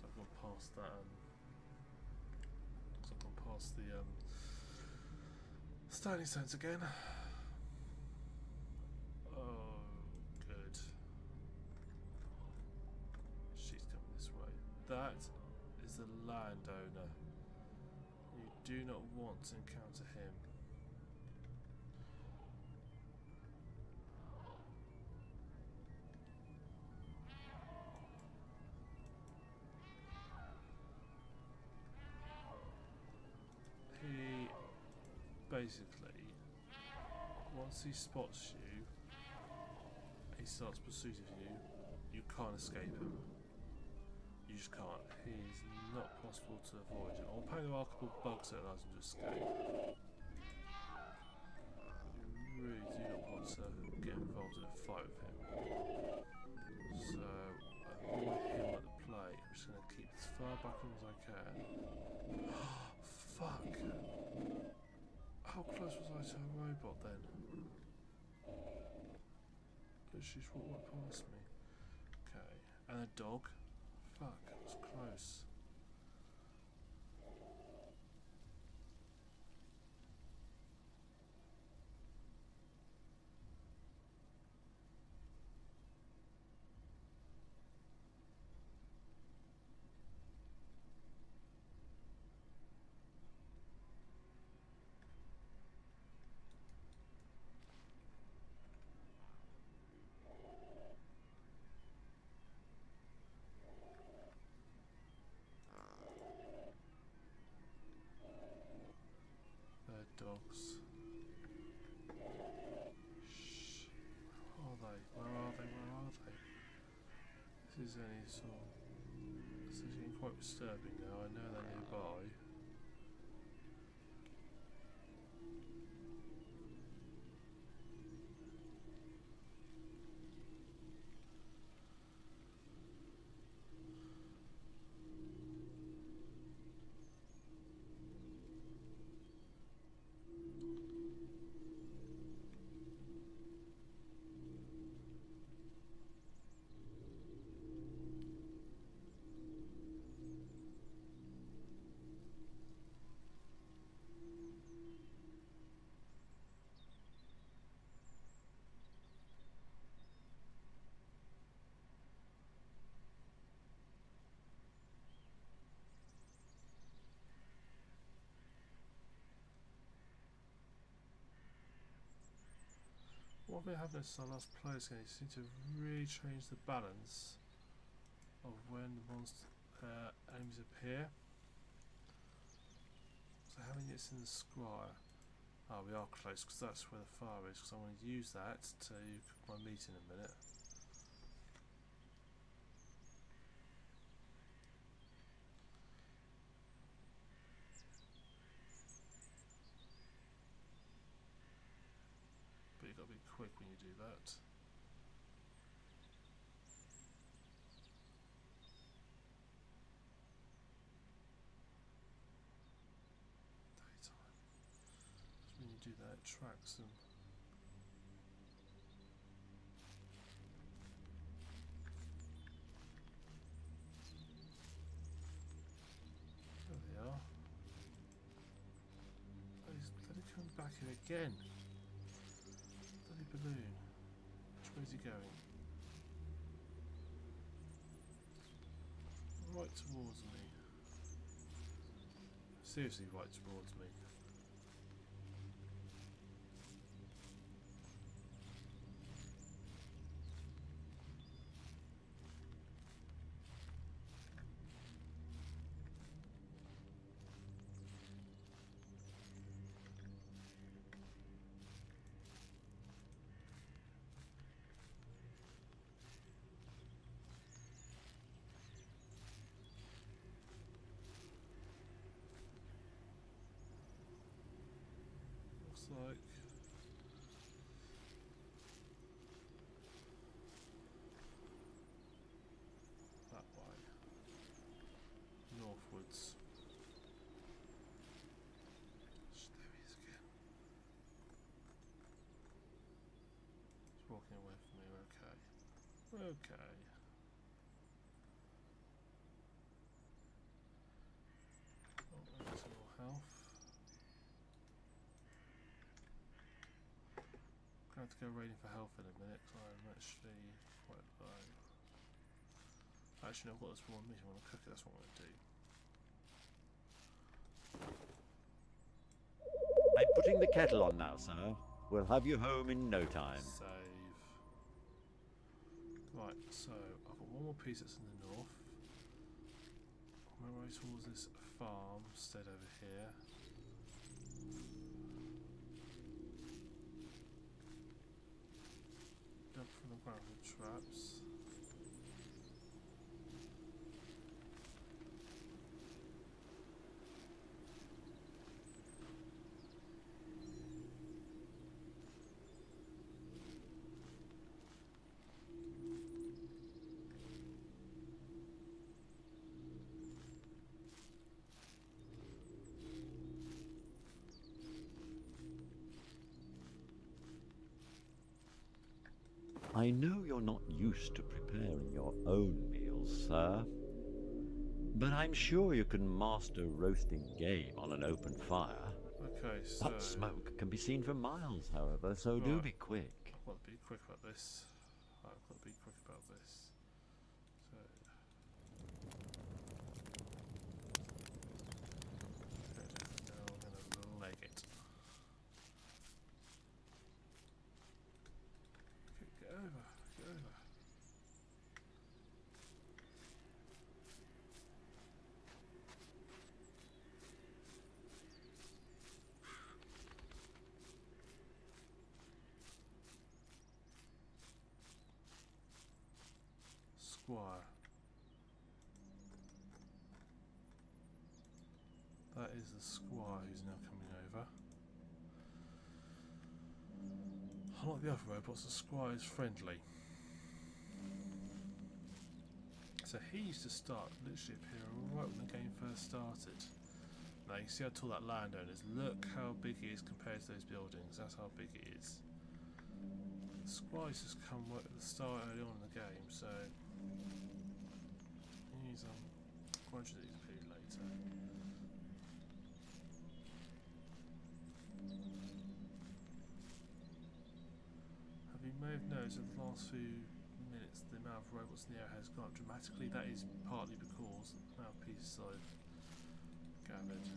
I've gone past that. So I've gone past the standing stones again. Oh, good. She's coming this way. That is the landowner. You do not want to encounter him. He basically, once he spots you, he starts pursuit of you. You can't escape him. You just can't. He's not possible to avoid. Or apparently there are a couple of bugs that allows him to escape. You really do not want to get involved in a fight with him. So avoid him at the play. I'm just going to keep as far back as I can. Fuck! How close was I to a robot then? She's walked right past me. Okay. And a dog. Fuck, it was close. Dogs. Shh. Where are they? Where are they? Where are they? This is any sort of... This is getting quite disturbing now. I know they're nearby. What we have noticed in our last players game, seem to really change the balance of when the monster enemies appear. So having this in the squire. Oh, we are close because that's where the fire is, because I want to use that to cook my meat in a minute. But you've got to be quick when you do that. Daytime. So when you do that, it tracks them. There they are. Oh, he's bloody coming back in again. Bloody balloon. Which way is he going? right towards me. Seriously, right towards me. Looks like that way. Northwards. There he is again. He's walking away from me. Okay. Okay. Oh, there's more health. Gonna have to go raiding for health in a minute because I'm actually quite low. Actually, no, I've got this one meat. I want to cook it. That's what I'm going to do. I'm putting the kettle on now, sir. We'll have you home in no time. Save. Right, so I've got one more piece that's in the north. I'm going to towards this farmstead over here. Jump from the ground with traps. I know you're not used to preparing your own meals, sir. But I'm sure you can master roasting game on an open fire. Okay, so That smoke can be seen for miles, however, so do Right. be quick. I've got to be quick about this. I've got to be quick about this. So now I'm going to leg it. Get over, get over. Squire. That is the squire who's now coming over. Unlike the other robots, the squire is friendly. So he used to start, literally appear right when the game first started. Now you can see how tall that landowner is. Look how big he is compared to those buildings. That's how big he is. The squire's just come right at the start early on in the game, so he's going to do the poo later. You may have noticed in the last few minutes the amount of robots in the air has gone up dramatically. That is partly because the amount of pieces I've gathered.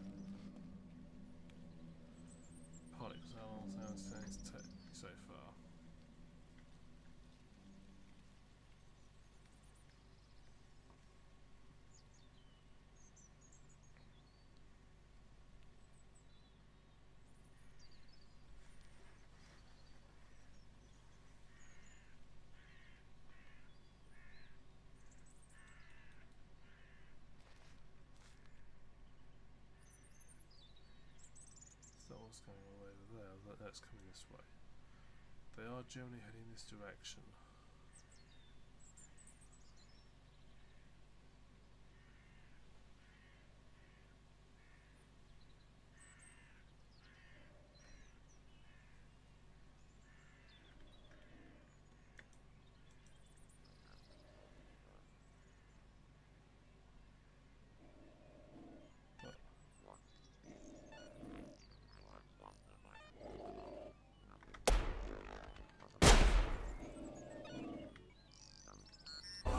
Partly because how long it's taken me so far. That one's going all the way over there. That's coming this way. They are generally heading this direction.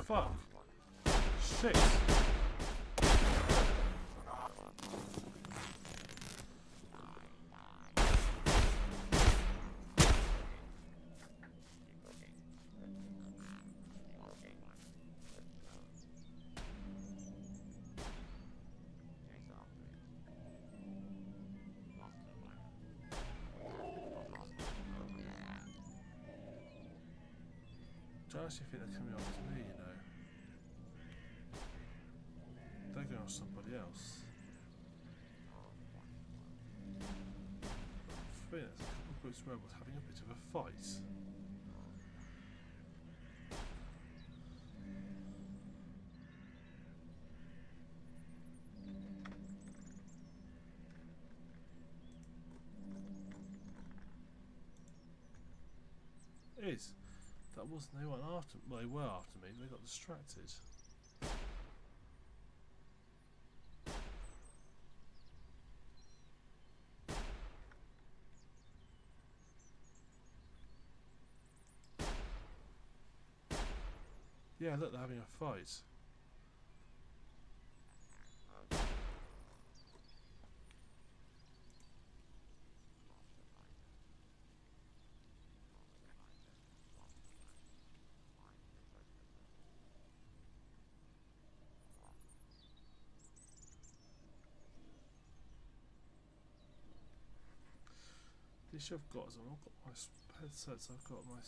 Fuck! Shit! I actually think they're coming after me, you know. They're going after somebody else. For me, there's a couple of groups of robots having a bit of a fight. Is that wasn't they weren't after well they were after me, they got distracted. Yeah, look, they're having a fight. The issue I've got is I've not got my headsets, I've got my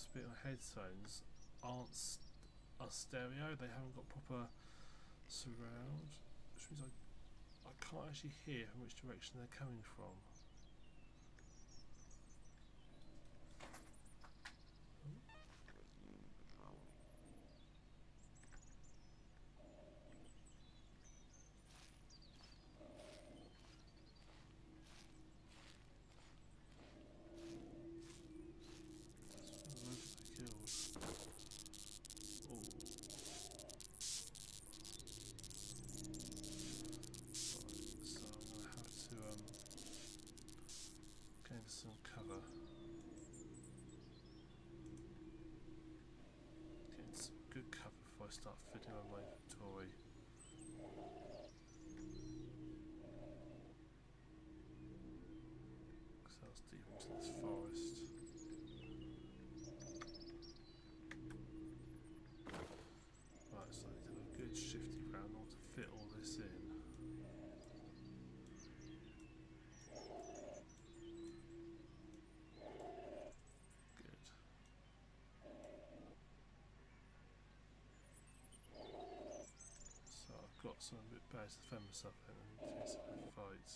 headphones aren't are stereo, they haven't got proper surround, which means I can't actually hear from which direction they're coming from. Some cover. Getting some good cover before I start fitting on my inventory. Because I was deep into this forest. Right, so I need to have a good shifty round in order to fit all this in. Got something a bit better to defend myself in and do some fights.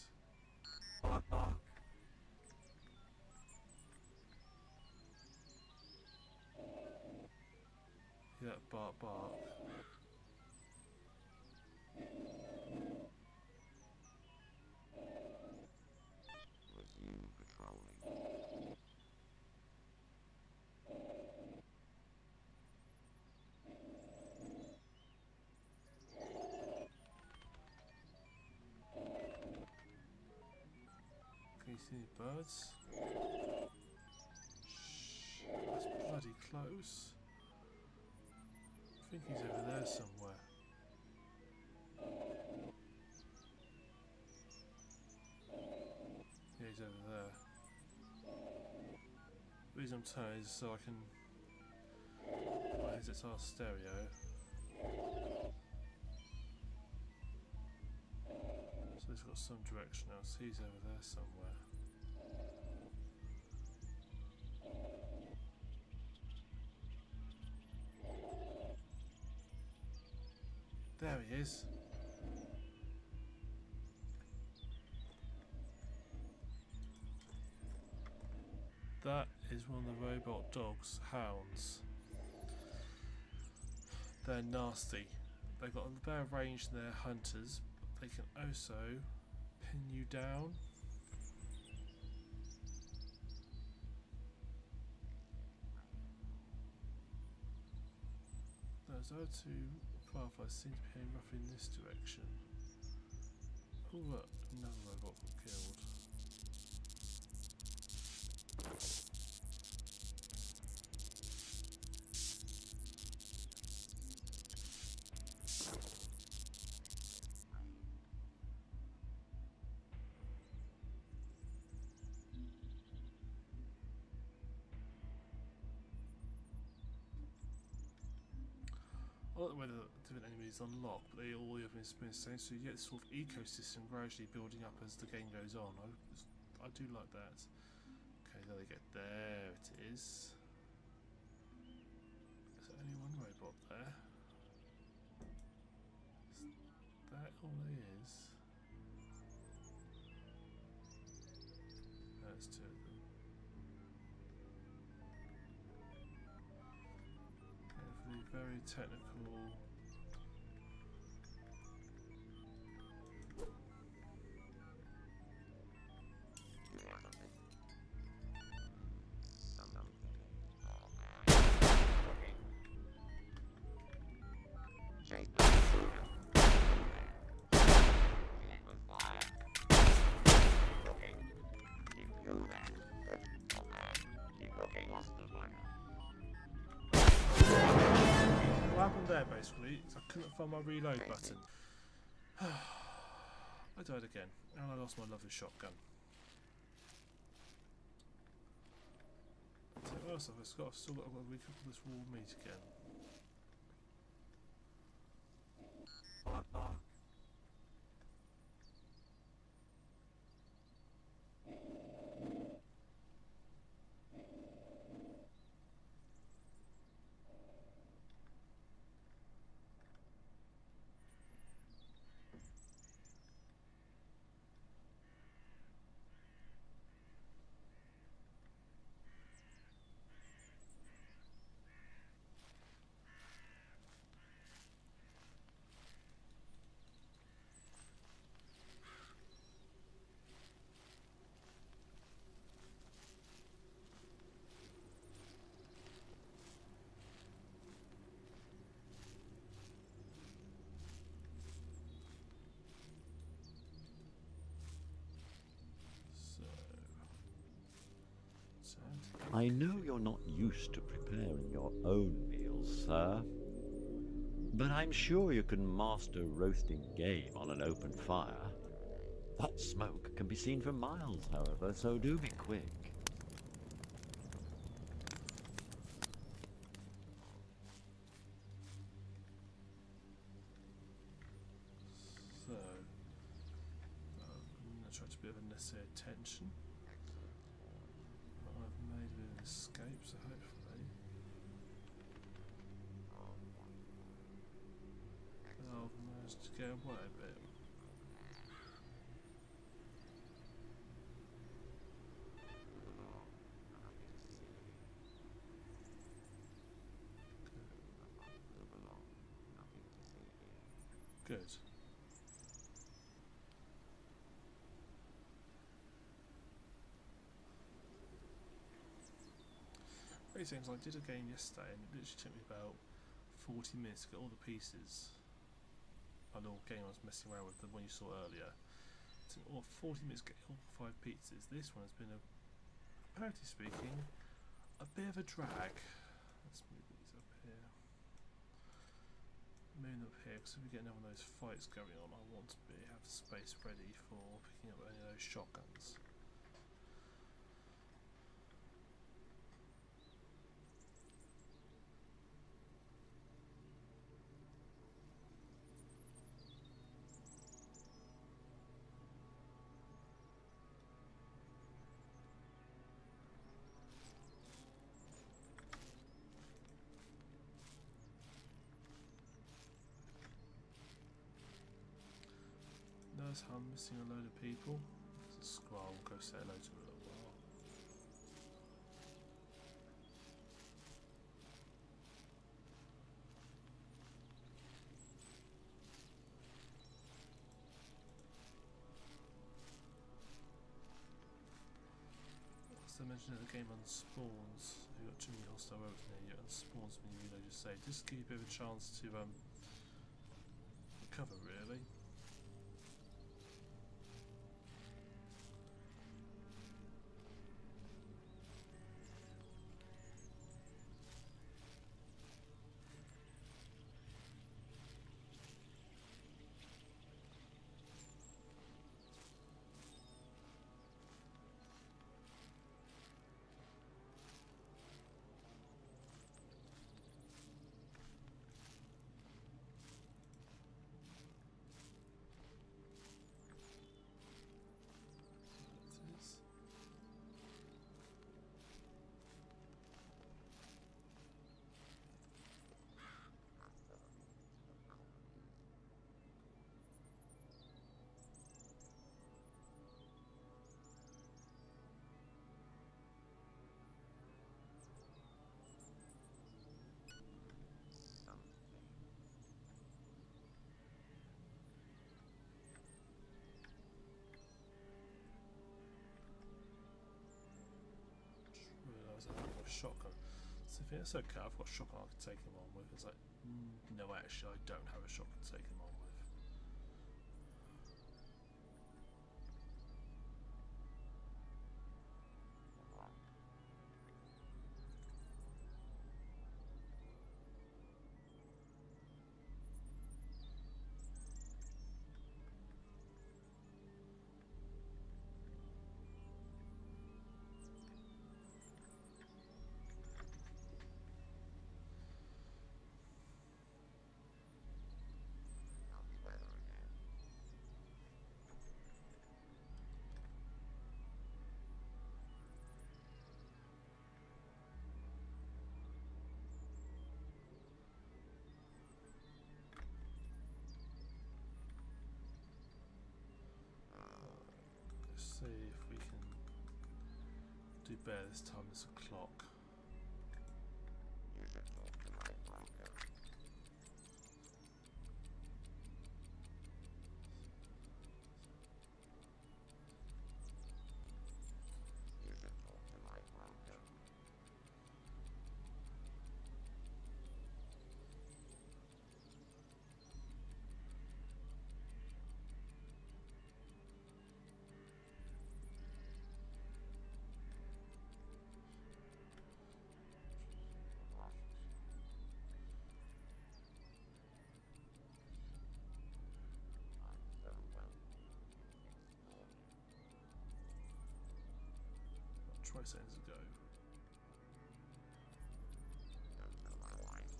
Yeah, bark bark. Resume patrolling. Can you see any birds? Shh, that's bloody close. I think he's over there somewhere. Yeah, he's over there. The reason I'm turning is so I can. My headset's our stereo. So he's got some direction now, so he's over there somewhere. There he is. That is one of the robot dogs, hounds. They're nasty. They've got a better range than their hunters, but they can also pin you down. Those other two fireflies seem to be heading roughly in this direction. Oh look, another robot got killed. I like the way the different enemies unlock, but they all have been the same, so you get this sort of ecosystem gradually building up as the game goes on. I do like that. Okay, there they go. There it is. Is there only one there. Is that all it is? There's two of them. Okay, for the very technical. What happened there basically is I couldn't find my reload button. I died again, and I lost my lovely shotgun. So what else have I got? I've still got to recook this raw meat again. I know you're not used to preparing your own meals, sir, but I'm sure you can master roasting game on an open fire. That smoke can be seen for miles, however, so do be quick. So, I'm going to try to be of unnecessary attention. I've made a bit of an escape, so hopefully I'll manage to get away a bit. Good. Very things I did a game yesterday and it literally took me about 40 minutes to get all the pieces. A little game I was messing around with, the one you saw earlier. It took me 40 minutes to get all 5 pizzas. This one has been, comparatively speaking, a bit of a drag. Let's move these up here. Moving up here because if we get another one of those fights going on, I want to have space ready for picking up any of those shotguns. Notice how I'm missing a load of people. There's a scroll, go say hello to him a little while. As I mentioned, the game unspawns. If you've got too many hostile robots near you, it unspawns when you reload your save. Just give you a bit of a chance to recover, really. So if it's okay, I've got a shotgun I can take him on with. It's like, no, actually, I don't have a shotgun to take him on with. Let's see if we can do better this time. There's a clock. You should talk to my broker. You should talk to my broker. I'm so well. 20 seconds ago. Don't know my wife.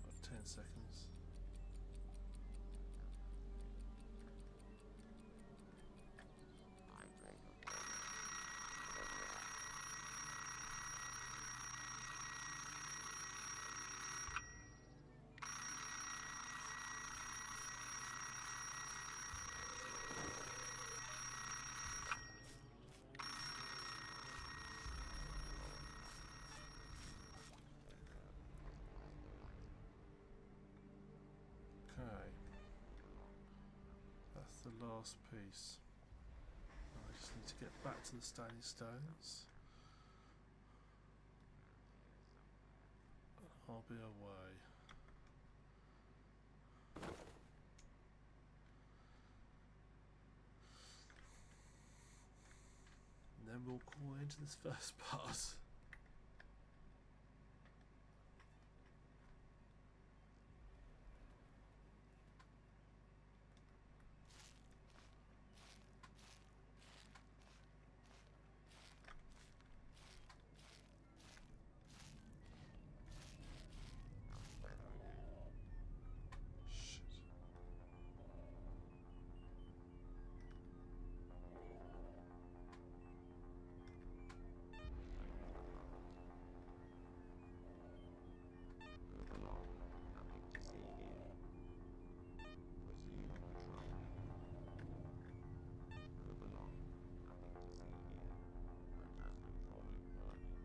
About 10 seconds. I break a word. Okay. That's the last piece. I just need to get back to the standing stones. I'll be away. And then we'll call into this first part. Shit. Move along. Nothing to see here. Resume patrol. Move along. Nothing to see here. I'm just controlling burning.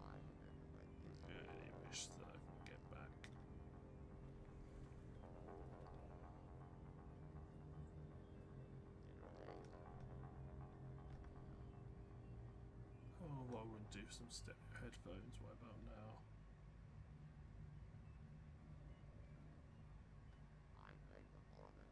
I remember this. Really wish that I could get back. Oh, what I wouldn't do for some stereo headphones. What about now? I beg your pardon.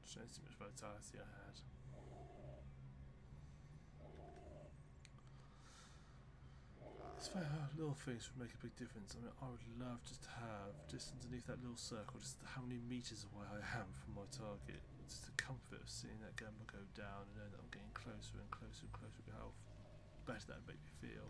Just don't see much vitality I had. It's funny how little things would make a big difference. I mean, I would love just to have, just underneath that little circle, just how many meters away I am from my target. Just the comfort of seeing that gamma go down and knowing that I'm getting closer and closer and closer to how better that would make me feel.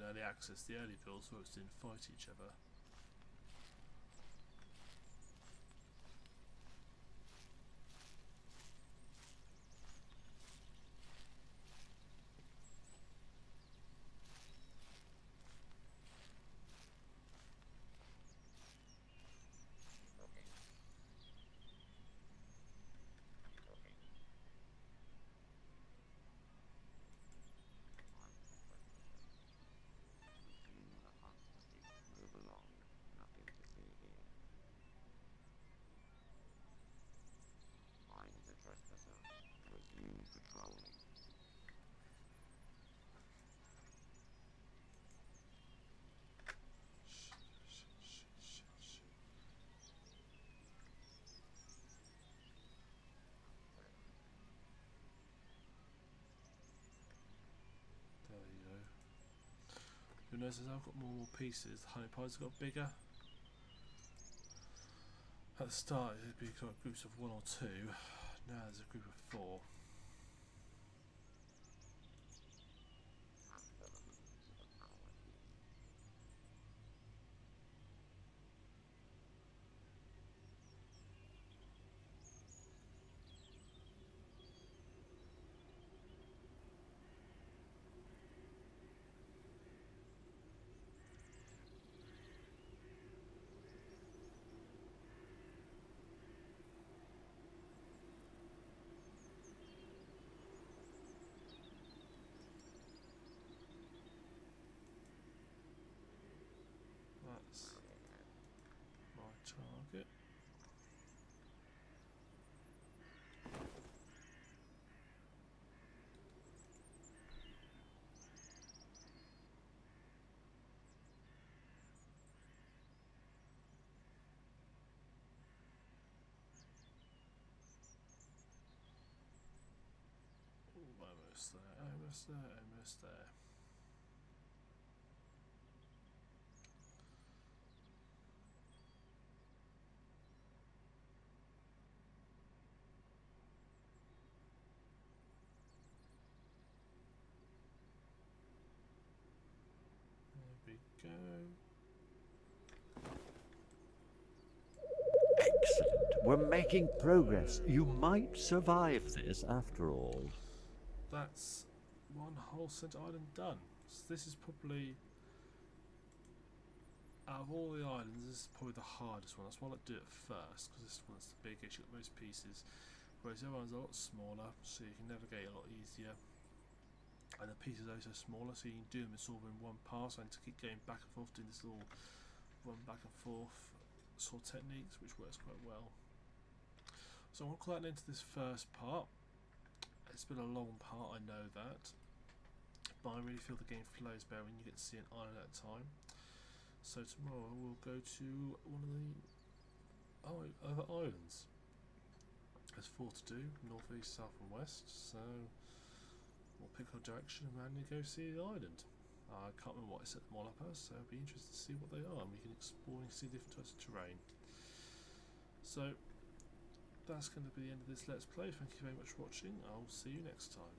early access. The early builds where it didn't fight each other. Okay. Okay. Resume the hostage. Move along. Nothing to see here. Find the trespasser. Resume patrolling. There you go. You'll notice as I've got more pieces, the honey pies have got bigger. At the start it'd be kind of groups of 1 or 2. Now there's a group of 4. After the means of the power here. That's my target. Almost there, almost there, almost there. There we go. Excellent. We're making progress. You might survive this after all. That's one whole St. Island done. So this is probably, out of all the islands, this is probably the hardest one. That's why I like to do it first, because this one's the biggest, you've got most pieces. Whereas the other one's a lot smaller, so you can navigate a lot easier. And the pieces are also smaller, so you can do them sort of in one pass, and to keep going back and forth, doing this little run back and forth sort of techniques, which works quite well. So I'm going to call that into this first part. It's been a long part, I know that, but I really feel the game flows better when you get to see an island at a time. So tomorrow we'll go to one of the other islands. There's 4 to do, north, east, south and west, so we'll pick our direction and randomly go see the island. I can't remember what I set them all up as, so it'll be interesting to see what they are, and we can explore and see different types of terrain. So that's going to be the end of this Let's Play. Thank you very much for watching. I'll see you next time.